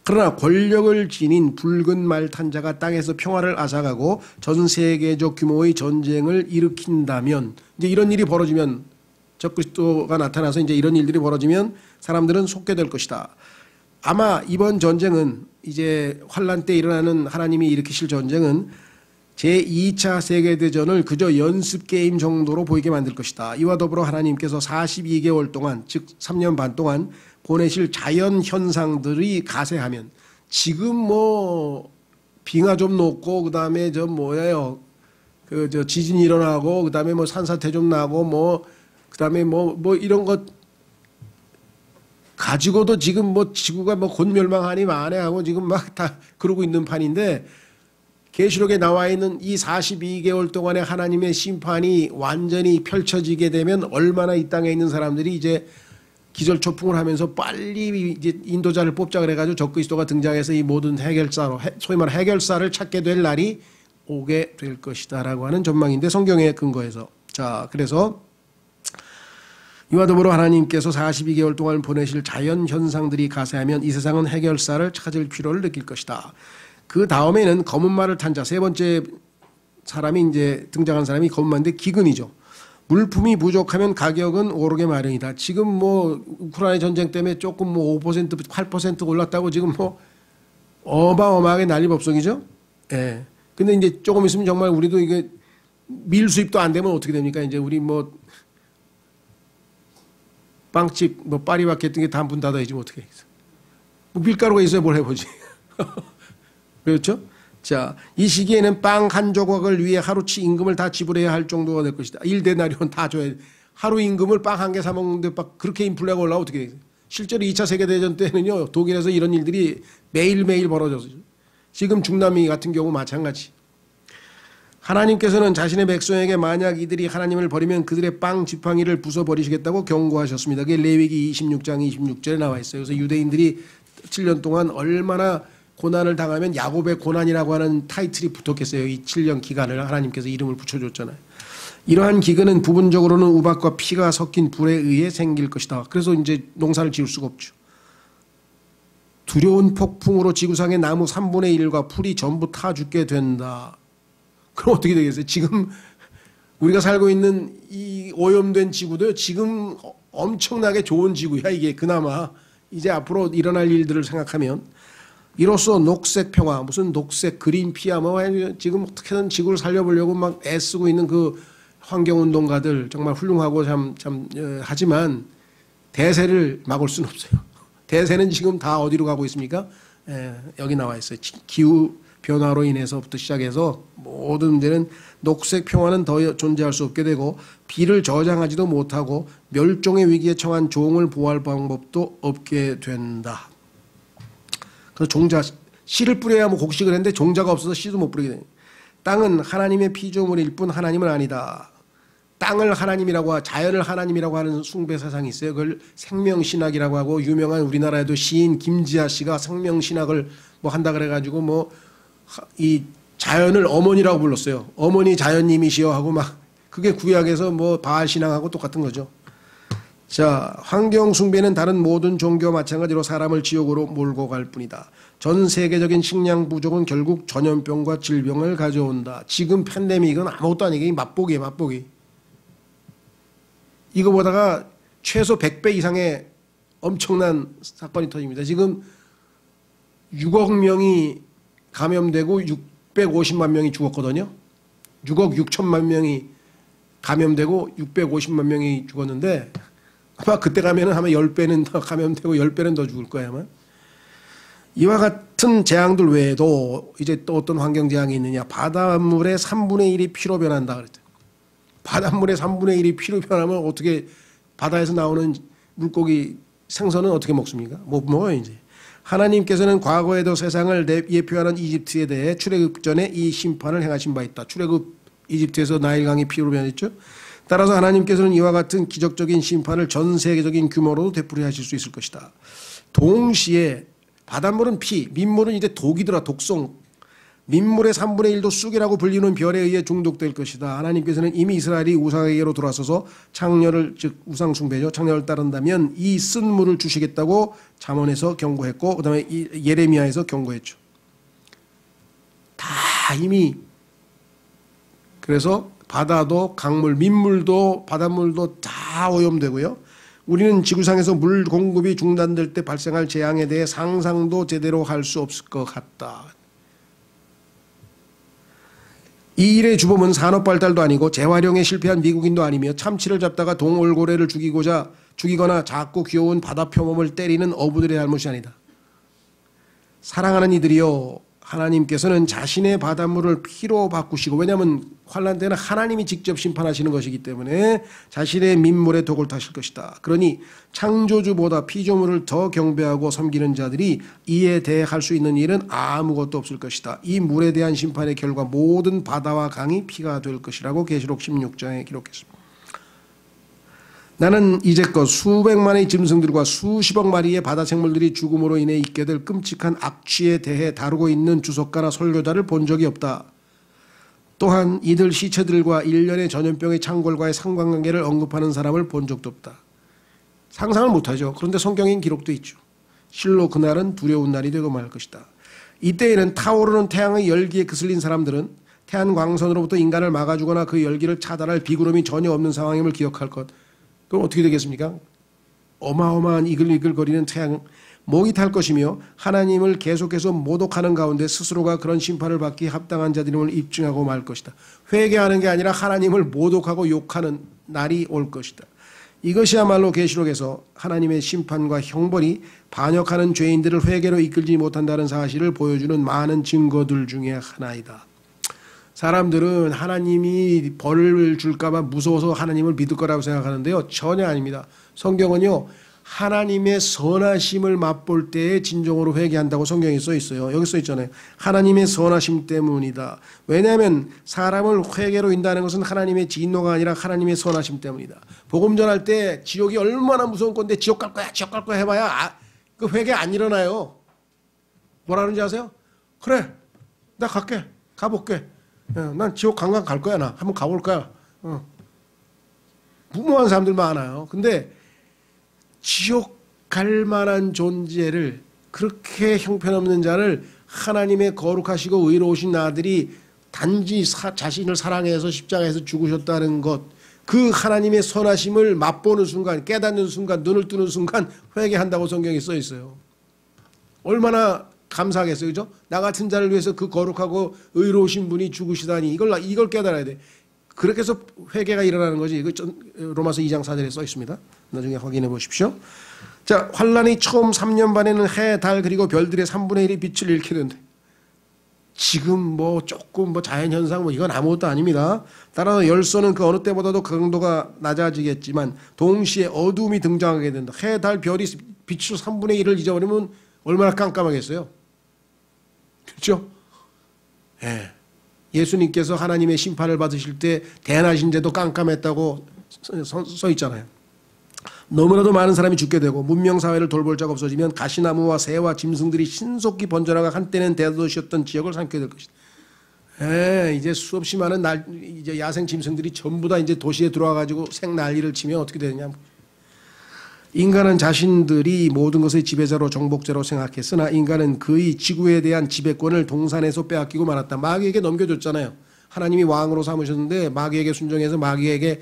그러나 권력을 지닌 붉은 말 탄 자가 땅에서 평화를 앗아가고 전 세계적 규모의 전쟁을 일으킨다면, 이제 이런 일이 벌어지면, 적그리스도가 나타나서 이제 이런 일들이 벌어지면 사람들은 속게 될 것이다. 아마 이번 전쟁은 이제 환란 때 일어나는 하나님이 일으키실 전쟁은 제2차 세계대전을 그저 연습게임 정도로 보이게 만들 것이다. 이와 더불어 하나님께서 42개월 동안, 즉 3년 반 동안 보내실 자연현상들이 가세하면, 지금 뭐 빙하 좀 녹고 그다음에 저 뭐예요, 그 저 지진이 일어나고 그다음에 뭐 산사태 좀 나고 뭐 그다음에 뭐 이런 것 가지고도 지금 뭐 지구가 뭐 곧 멸망하니 마네 하고 지금 막 다 그러고 있는 판인데, 계시록에 나와 있는 이 42개월 동안의 하나님의 심판이 완전히 펼쳐지게 되면 얼마나 이 땅에 있는 사람들이 이제 기절초풍을 하면서 빨리 이제 인도자를 뽑자 그래가지고 적그리스도가 등장해서 이 모든 해결사로, 소위 말하는 해결사를 찾게 될 날이 오게 될 것이다라고 하는 전망인데, 성경에 근거해서. 자, 그래서 이와 더불어 하나님께서 42개월 동안 보내실 자연현상들이 가세하면 이 세상은 해결사를 찾을 필요를 느낄 것이다. 그 다음에는 검은 말을 탄 자, 세 번째 사람이 이제 등장한 사람이 검은 말인데 기근이죠. 물품이 부족하면 가격은 오르게 마련이다. 지금 뭐 우크라이나 전쟁 때문에 조금 뭐 5%, 8% 올랐다고 지금 뭐 어마어마하게 난리법석이죠. 예. 근데 이제 조금 있으면 정말 우리도 이게 밀 수입도 안 되면 어떻게 됩니까? 이제 우리 뭐 빵집 뭐 파리바게뜨 같은 게 다 문 닫아야지 뭐 어떻게 해서. 뭐 밀가루가 있어야 뭘 해보지. 그렇죠? 자, 이 시기에는 빵 한 조각을 위해 하루치 임금을 다 지불해야 할 정도가 될 것이다. 1데나리온 다 줘야 돼. 하루 임금을 빵 한 개 사 먹는데 막 그렇게 인플레가 올라오면 어떻게 돼? 실제로 2차 세계대전 때는요, 독일에서 이런 일들이 매일매일 벌어졌어요. 지금 중남미 같은 경우 마찬가지. 하나님께서는 자신의 백성에게 만약 이들이 하나님을 버리면 그들의 빵 지팡이를 부숴버리시겠다고 경고하셨습니다. 그게 레위기 26장 26절에 나와 있어요. 그래서 유대인들이 7년 동안 얼마나 고난을 당하면 야곱의 고난이라고 하는 타이틀이 붙었겠어요. 이 7년 기간을 하나님께서 이름을 붙여줬잖아요. 이러한 기근은 부분적으로는 우박과 피가 섞인 불에 의해 생길 것이다. 그래서 이제 농사를 지을 수가 없죠. 두려운 폭풍으로 지구상의 나무 3분의 1과 풀이 전부 타 죽게 된다. 그럼 어떻게 되겠어요? 지금 우리가 살고 있는 이 오염된 지구도요, 지금 엄청나게 좋은 지구야. 이게 그나마 이제 앞으로 일어날 일들을 생각하면, 이로써 녹색 평화, 무슨 녹색 그린피아 뭐 지금 어떻게든 지구를 살려보려고 막 애쓰고 있는 그 환경운동가들 정말 훌륭하고 참 하지만 대세를 막을 수는 없어요. 대세는 지금 다 어디로 가고 있습니까? 여기 나와 있어요. 기후 변화로 인해서부터 시작해서 모든 문제는 녹색 평화는 더 존재할 수 없게 되고, 비를 저장하지도 못하고 멸종의 위기에 처한 종을 보호할 방법도 없게 된다. 그래서 종자, 씨를 뿌려야 뭐 곡식을 했는데 종자가 없어서 씨도 못 뿌리게 됩니다. 땅은 하나님의 피조물일 뿐 하나님은 아니다. 땅을 하나님이라고, 자연을 하나님이라고 하는 숭배 사상이 있어요. 그걸 생명신학이라고 하고, 유명한 우리나라에도 시인 김지아 씨가 생명신학을 뭐 한다 그래가지고 뭐 이 자연을 어머니라고 불렀어요. 어머니 자연님이시여 하고 막, 그게 구약에서 뭐 바알 신앙하고 똑같은 거죠. 자, 환경 숭배는 다른 모든 종교와 마찬가지로 사람을 지옥으로 몰고 갈 뿐이다. 전 세계적인 식량 부족은 결국 전염병과 질병을 가져온다. 지금 팬데믹은 아무것도 아니게 맛보기에 맛보기. 이거보다가 최소 100배 이상의 엄청난 사건이 터집니다. 지금 6억 명이 감염되고 650만 명이 죽었거든요. 6억 6천만 명이 감염되고 650만 명이 죽었는데, 아마 그때 가면은 아마 10배는 더 감염되고 10배는 더 죽을 거야 아마. 이와 같은 재앙들 외에도 이제 또 어떤 환경 재앙이 있느냐. 바닷물의 3분의 1이 피로 변한다 그랬죠. 바닷물의 3분의 1이 피로 변하면 어떻게 바다에서 나오는 물고기 생선은 어떻게 먹습니까? 못 먹어요 이제. 하나님께서는 과거에도 세상을 예표하는 이집트에 대해 출애굽 전에 이 심판을 행하신 바 있다. 출애굽 이집트에서 나일강이 피로 변했죠. 따라서 하나님께서는 이와 같은 기적적인 심판을 전 세계적인 규모로도 되풀이하실 수 있을 것이다. 동시에 바닷물은 피, 민물은 이제 독이더라. 독성. 민물의 3분의 1도 쑥이라고 불리는 별에 의해 중독될 것이다. 하나님께서는 이미 이스라엘이 우상에게로 돌아서서 창녀를, 즉 우상 숭배죠. 창녀를 따른다면 이 쓴 물을 주시겠다고 잠언에서 경고했고 그다음에 예레미야에서 경고했죠. 다 이미. 그래서 바다도 강물, 민물도 바닷물도 다 오염되고요. 우리는 지구상에서 물 공급이 중단될 때 발생할 재앙에 대해 상상도 제대로 할 수 없을 것 같다. 이 일의 주범은 산업 발달도 아니고 재활용에 실패한 미국인도 아니며 참치를 잡다가 동올고래를 죽이거나 작고 귀여운 바다 표범을 때리는 어부들의 잘못이 아니다. 사랑하는 이들이여, 하나님께서는 자신의 바닷물을 피로 바꾸시고, 왜냐하면 환난 때는 하나님이 직접 심판하시는 것이기 때문에 자신의 민물에 독을 타실 것이다. 그러니 창조주보다 피조물을 더 경배하고 섬기는 자들이 이에 대해 할 수 있는 일은 아무것도 없을 것이다. 이 물에 대한 심판의 결과 모든 바다와 강이 피가 될 것이라고 계시록 16장에 기록했습니다. 나는 이제껏 수백만의 짐승들과 수십억 마리의 바다 생물들이 죽음으로 인해 있게 될 끔찍한 악취에 대해 다루고 있는 주석가나 설교자를 본 적이 없다. 또한 이들 시체들과 일련의 전염병의 창궐과의 상관관계를 언급하는 사람을 본 적도 없다. 상상을 못하죠. 그런데 성경엔 기록도 있죠. 실로 그날은 두려운 날이 되고 말 것이다. 이때에는 타오르는 태양의 열기에 그슬린 사람들은 태양광선으로부터 인간을 막아주거나 그 열기를 차단할 비구름이 전혀 없는 상황임을 기억할 것. 그럼 어떻게 되겠습니까? 어마어마한 이글이글거리는 태양, 목이 탈 것이며 하나님을 계속해서 모독하는 가운데 스스로가 그런 심판을 받기 합당한 자들임을 입증하고 말 것이다. 회개하는 게 아니라 하나님을 모독하고 욕하는 날이 올 것이다. 이것이야말로 계시록에서 하나님의 심판과 형벌이 반역하는 죄인들을 회개로 이끌지 못한다는 사실을 보여주는 많은 증거들 중에 하나이다. 사람들은 하나님이 벌을 줄까봐 무서워서 하나님을 믿을 거라고 생각하는데요. 전혀 아닙니다. 성경은요, 하나님의 선하심을 맛볼 때에 진정으로 회개한다고 성경에 써 있어요. 여기 써 있잖아요. 하나님의 선하심 때문이다. 왜냐하면 사람을 회개로 인도하는 것은 하나님의 진노가 아니라 하나님의 선하심 때문이다. 복음 전할 때 지옥이 얼마나 무서운 건데 지옥 갈 거야, 지옥 갈 거야 해봐야 그 회개 안 일어나요. 뭐라는지 아세요? 그래, 나 갈게, 가볼게. 난 지옥 강강 갈 거야. 나 한번 가볼 거야. 무모한 사람들 많아요. 근데 지옥 갈 만한 존재를, 그렇게 형편없는 자를 하나님의 거룩하시고 의로우신 아들이 단지 자신을 사랑해서 십자가에서 죽으셨다는 것, 그 하나님의 선하심을 맛보는 순간, 깨닫는 순간, 눈을 뜨는 순간 회개한다고 성경에 써 있어요. 얼마나 감사하겠어요. 그죠? 나 같은 자를 위해서 그 거룩하고 의로우신 분이 죽으시다니 이걸 깨달아야 돼. 그렇게 해서 회개가 일어나는 거지. 이거 로마서 2장 4절에 써 있습니다. 나중에 확인해 보십시오. 자, 환란이 처음 3년 반에는 해, 달 그리고 별들의 3분의 1이 빛을 잃게 된대. 지금 조금 자연현상 이건 아무것도 아닙니다. 따라서 열소는 그 어느 때보다도 강도가 낮아지겠지만 동시에 어둠이 등장하게 된다. 해, 달, 별이 빛을 3분의 1을 잊어버리면 얼마나 깜깜하겠어요. 그렇죠? 예. 예수님께서 하나님의 심판을 받으실 때 대낮인데도 깜깜했다고 써 있잖아요. 너무나도 많은 사람이 죽게 되고 문명사회를 돌볼 자가 없어지면 가시나무와 새와 짐승들이 신속히 번져나가 한때는 대도시였던 지역을 삼게 될 것이다. 예, 이제 수없이 많은 이제 야생 짐승들이 전부 다 이제 도시에 들어와가지고 생난리를 치면 어떻게 되느냐. 인간은 자신들이 모든 것의 지배자로 정복자로 생각했으나 인간은 그의 지구에 대한 지배권을 동산에서 빼앗기고 말았다. 마귀에게 넘겨줬잖아요. 하나님이 왕으로 삼으셨는데 마귀에게 순종해서 마귀에게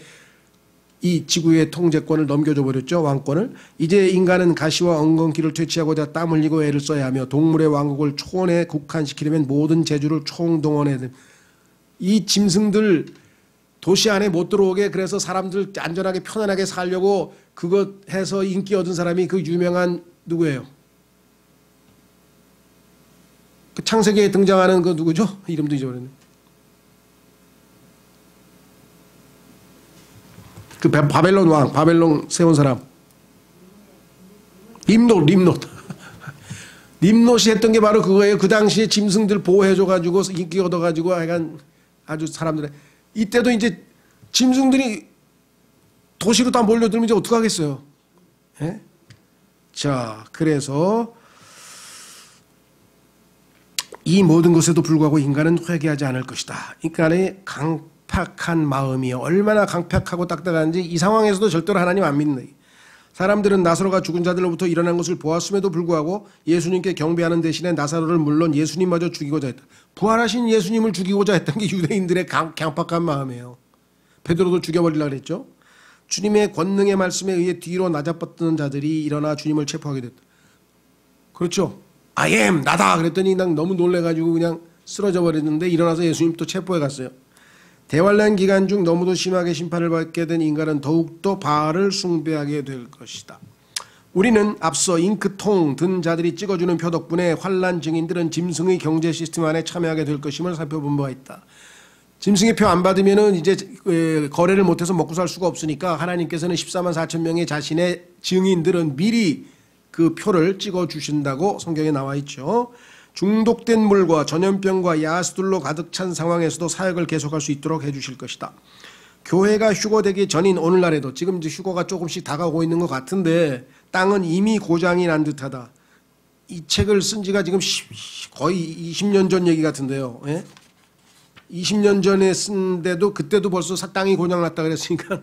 이 지구의 통제권을 넘겨줘 버렸죠. 왕권을. 이제 인간은 가시와 엉겅퀴를 퇴치하고자 땀 흘리고 애를 써야 하며 동물의 왕국을 초원에 국한시키려면 모든 재주를 총동원해야 됩니다. 이 짐승들 도시 안에 못 들어오게, 그래서 사람들 안전하게 편안하게 살려고 그것 해서 인기 얻은 사람이 그 유명한 누구예요? 그 창세기에 등장하는 그 누구죠? 이름도 잊어버렸네. 그 바벨론 왕, 바벨론 세운 사람. 림롯. 림롯이 했던 게 바로 그거예요. 그 당시에 짐승들 보호해줘가지고 인기 얻어가지고 하여간 아주 사람들의 이때도 이제 짐승들이 도시로 다 몰려들면 이제 어떡하겠어요. 예? 자, 그래서 이 모든 것에도 불구하고 인간은 회개하지 않을 것이다. 인간의 강팍한 마음이 얼마나 강팍하고 딱딱한지 이 상황에서도 절대로 하나님 안 믿는. 사람들은 나사로가 죽은 자들로부터 일어난 것을 보았음에도 불구하고 예수님께 경배하는 대신에 나사로를 물론 예수님마저 죽이고자 했다. 부활하신 예수님을 죽이고자 했던 게 유대인들의 강팍한 마음이에요. 베드로도 죽여버리려고 했죠. 주님의 권능의 말씀에 의해 뒤로 나자뻗던 자들이 일어나 주님을 체포하게 됐다. 그렇죠. I am 나다 그랬더니 그냥 너무 놀래가지고 그냥 쓰러져 버렸는데 일어나서 예수님 또 체포해 갔어요. 대환란 기간 중 너무도 심하게 심판을 받게 된 인간은 더욱더 바알을 숭배하게 될 것이다. 우리는 앞서 잉크통 든 자들이 찍어주는 표 덕분에 환란 증인들은 짐승의 경제 시스템 안에 참여하게 될 것임을 살펴본 바가 있다. 짐승의 표 안 받으면은 이제 거래를 못해서 먹고 살 수가 없으니까 하나님께서는 14만 4천 명의 자신의 증인들은 미리 그 표를 찍어 주신다고 성경에 나와 있죠. 중독된 물과 전염병과 야수들로 가득 찬 상황에서도 사역을 계속할 수 있도록 해주실 것이다. 교회가 휴거되기 전인 오늘날에도 지금 이제 휴거가 조금씩 다가오고 있는 것 같은데 땅은 이미 고장이 난 듯하다. 이 책을 쓴 지가 지금 거의 20년 전 얘기 같은데요. 예? 20년 전에 쓴데도 그때도 벌써 땅이 고장났다 그랬으니까.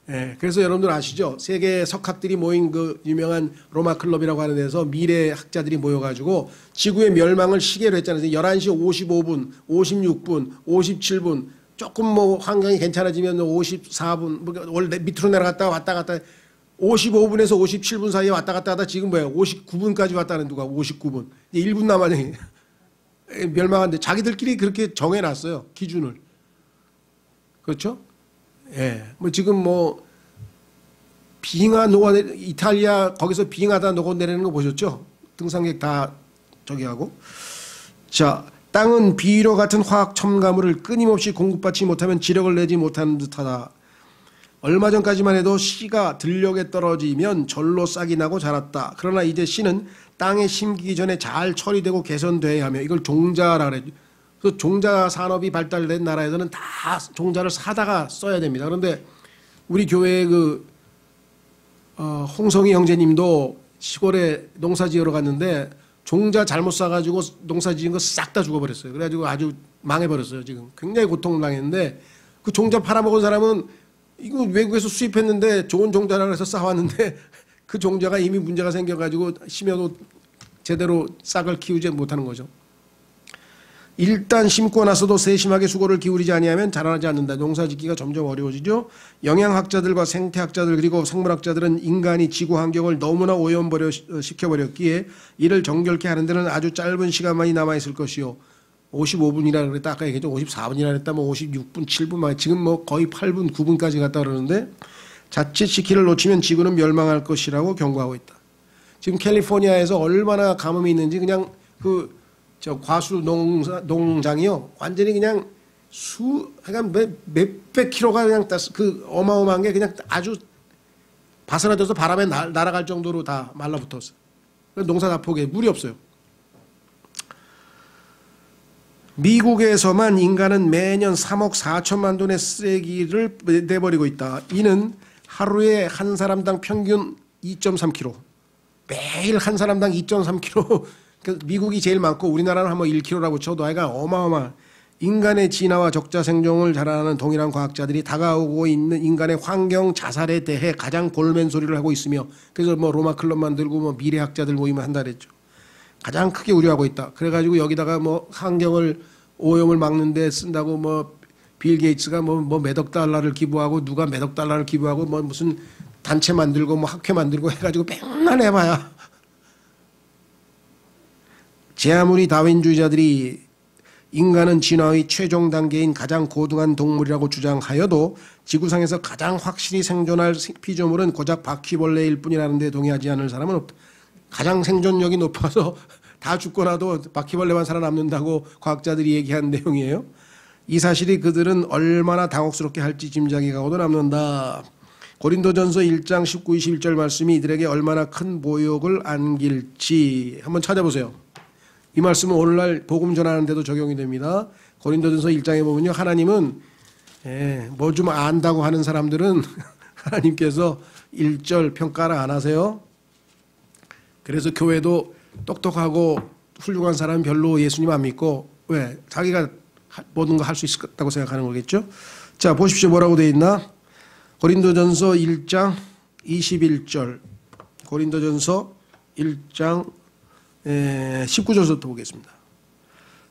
예, 그래서 여러분들 아시죠? 세계 석학들이 모인 그 유명한 로마 클럽이라고 하는 데서 미래 학자들이 모여가지고 지구의 멸망을 시계로 했잖아요. 11시 55분, 56분, 57분, 조금 뭐 환경이 괜찮아지면 54분, 원래 밑으로 내려갔다가 왔다 갔다 55분에서 57분 사이에 왔다 갔다 하다 지금 뭐예요? 59분까지 왔다는 누가 59분. 이제 1분 남았네. 멸망한데 자기들끼리 그렇게 정해놨어요. 기준을. 그렇죠? 예. 뭐 지금 뭐 빙하 이탈리아 거기서 빙하다 녹아내리는 거 보셨죠? 등산객 다 저기 하고. 자, 땅은 비료 같은 화학 첨가물을 끊임없이 공급받지 못하면 지력을 내지 못하는 듯하다. 얼마 전까지만 해도 씨가 들녘에 떨어지면 절로 싹이 나고 자랐다. 그러나 이제 씨는 땅에 심기 전에 잘 처리되고 개선돼야 하며 이걸 종자라 그래요. 그래서 종자 산업이 발달된 나라에서는 다 종자를 사다가 써야 됩니다. 그런데 우리 교회의 홍성희 형제님도 시골에 농사 지으러 갔는데 종자 잘못 사가지고 농사 지은 거 싹 다 죽어버렸어요. 그래가지고 아주 망해버렸어요. 지금 굉장히 고통을 당했는데 그 종자 팔아먹은 사람은 이거 외국에서 수입했는데 좋은 종자라 해서 싸왔는데 그 종자가 이미 문제가 생겨가지고 심어도 제대로 싹을 키우지 못하는 거죠. 일단 심고 나서도 세심하게 수고를 기울이지 아니하면 자라나지 않는다. 농사짓기가 점점 어려워지죠. 영양학자들과 생태학자들 그리고 생물학자들은 인간이 지구 환경을 너무나 오염시켜버렸기에 이를 정결케 하는 데는 아주 짧은 시간만이 남아있을 것이요. 55분이라 그랬다. 아까 얘기했죠. 54분이라 그랬다. 뭐 56분, 7분, 지금 뭐 거의 8분, 9분까지 갔다 그러는데 자칫 시기를 놓치면 지구는 멸망할 것이라고 경고하고 있다. 지금 캘리포니아에서 얼마나 가뭄이 있는지 그냥 저 과수 농장이요. 완전히 그냥 그러니까 몇백 킬로가 그냥 어마어마한 게 그냥 아주 바스라져서 바람에 날아갈 정도로 다 말라붙었어요. 농사 다 포기해. 물이 없어요. 미국에서만 인간은 매년 3억 4천만 톤의 쓰레기를 내버리고 있다. 이는 하루에 한 사람당 평균 2.3kg. 매일 한 사람당 2.3kg. 미국이 제일 많고 우리나라는 한번 1kg라고 쳐도 아이가 어마어마. 인간의 진화와 적자 생존을 자랑하는 동일한 과학자들이 다가오고 있는 인간의 환경 자살에 대해 가장 골맨 소리를 하고 있으며 그래서 뭐 로마 클럽 만들고 뭐 미래학자들 모임을 한다 그랬죠. 가장 크게 우려하고 있다. 그래가지고 여기다가 뭐 환경을 오염을 막는데 쓴다고 뭐 빌 게이츠가 뭐 몇억 달러를 기부하고 누가 몇억 달러를 기부하고 뭐 무슨 단체 만들고 뭐 학회 만들고 해가지고 맨날 해봐야. 제 아무리 다윈주의자들이 인간은 진화의 최종 단계인 가장 고등한 동물이라고 주장하여도 지구상에서 가장 확실히 생존할 피조물은 고작 바퀴벌레일 뿐이라는 데 동의하지 않을 사람은 없다. 가장 생존력이 높아서 다 죽고 나도 바퀴벌레만 살아남는다고 과학자들이 얘기한 내용이에요. 이 사실이 그들은 얼마나 당혹스럽게 할지 짐작이 가고도 남는다. 고린도전서 1장 19, 21절 말씀이 이들에게 얼마나 큰 모욕을 안길지 한번 찾아보세요. 이 말씀은 오늘날 복음 전하는 데도 적용이 됩니다. 고린도전서 1장에 보면요, 하나님은 뭐 좀 안다고 하는 사람들은 하나님께서 1절 평가를 안 하세요. 그래서 교회도 똑똑하고 훌륭한 사람은 별로 예수님 안 믿고, 왜? 자기가 모든 거 할 수 있다고 생각하는 거겠죠. 자, 보십시오. 뭐라고 되어 있나? 고린도전서 1장 21절, 고린도전서 1장 19절부터 보겠습니다.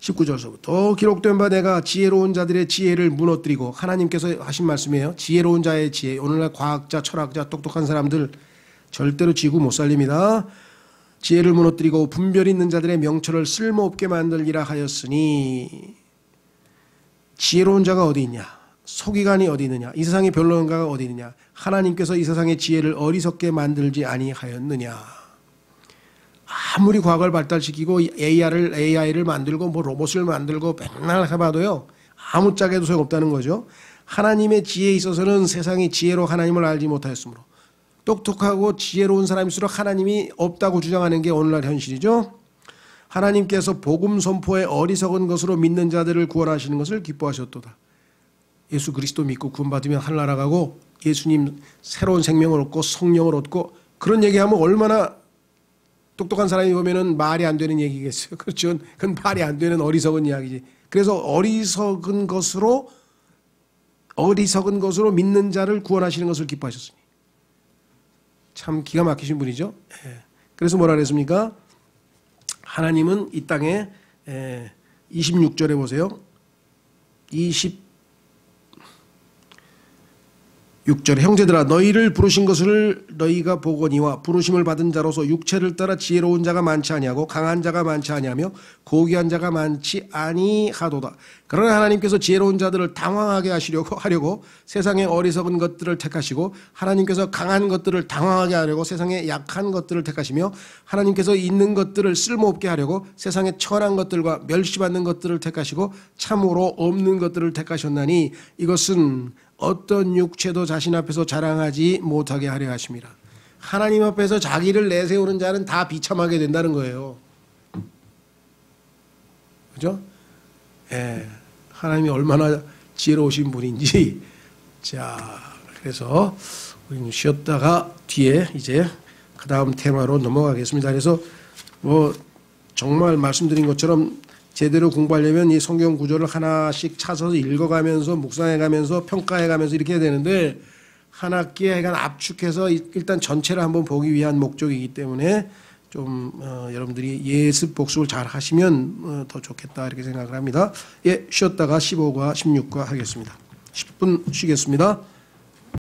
19절서부터 기록된 바 내가 지혜로운 자들의 지혜를 무너뜨리고, 하나님께서 하신 말씀이에요. 지혜로운 자의 지혜. 오늘날 과학자, 철학자, 똑똑한 사람들 절대로 지구 못 살립니다. 지혜를 무너뜨리고 분별 있는 자들의 명철을 쓸모없게 만들리라 하였으니, 지혜로운 자가 어디 있냐? 서기관이 어디 있느냐? 이 세상의 변론가가 어디 있느냐? 하나님께서 이 세상의 지혜를 어리석게 만들지 아니하였느냐? 아무리 과학을 발달시키고 AI를 만들고 뭐 로봇을 만들고 맨날 해봐도요, 아무짝에도 소용없다는 거죠. 하나님의 지혜에 있어서는 세상이 지혜로 하나님을 알지 못하였으므로, 똑똑하고 지혜로운 사람일수록 하나님이 없다고 주장하는 게 오늘날 현실이죠. 하나님께서 복음 선포에 어리석은 것으로 믿는 자들을 구원하시는 것을 기뻐하셨도다. 예수 그리스도 믿고 구원받으면 하늘나라 가고 예수님 새로운 생명을 얻고 성령을 얻고, 그런 얘기하면 얼마나 똑똑한 사람이 보면은 말이 안 되는 얘기겠어요. 그렇죠. 그건 말이 안 되는 어리석은 이야기지. 그래서 어리석은 것으로 믿는 자를 구원하시는 것을 기뻐하셨으니, 참 기가 막히신 분이죠. 그래서 뭐라 그랬습니까? 하나님은 이 땅에 26절에 보세요. 6절에 형제들아, 너희를 부르신 것을 너희가 보거니와 부르심을 받은 자로서 육체를 따라 지혜로운 자가 많지 아니하고 강한 자가 많지 아니하며 고귀한 자가 많지 아니하도다. 그러나 하나님께서 지혜로운 자들을 당황하게 하려고 세상의 어리석은 것들을 택하시고, 하나님께서 강한 것들을 당황하게 하려고 세상의 약한 것들을 택하시며, 하나님께서 있는 것들을 쓸모없게 하려고 세상의 천한 것들과 멸시받는 것들을 택하시고 참으로 없는 것들을 택하셨나니, 이것은 어떤 육체도 자신 앞에서 자랑하지 못하게 하려 하심이라. 하나님 앞에서 자기를 내세우는 자는 다 비참하게 된다는 거예요. 그죠? 하나님이 얼마나 지혜로우신 분인지. 자, 그래서 우리는 쉬었다가 뒤에 이제 그 다음 테마로 넘어가겠습니다. 그래서 뭐 정말 말씀드린 것처럼 제대로 공부하려면 이 성경 구조를 하나씩 찾아서 읽어가면서 묵상해가면서 평가해가면서 이렇게 해야 되는데, 한 학기에 약간 압축해서 일단 전체를 한번 보기 위한 목적이기 때문에 좀 여러분들이 예습 복습을 잘 하시면 더 좋겠다 이렇게 생각을 합니다. 예, 쉬었다가 15과 16과 하겠습니다. 10분 쉬겠습니다.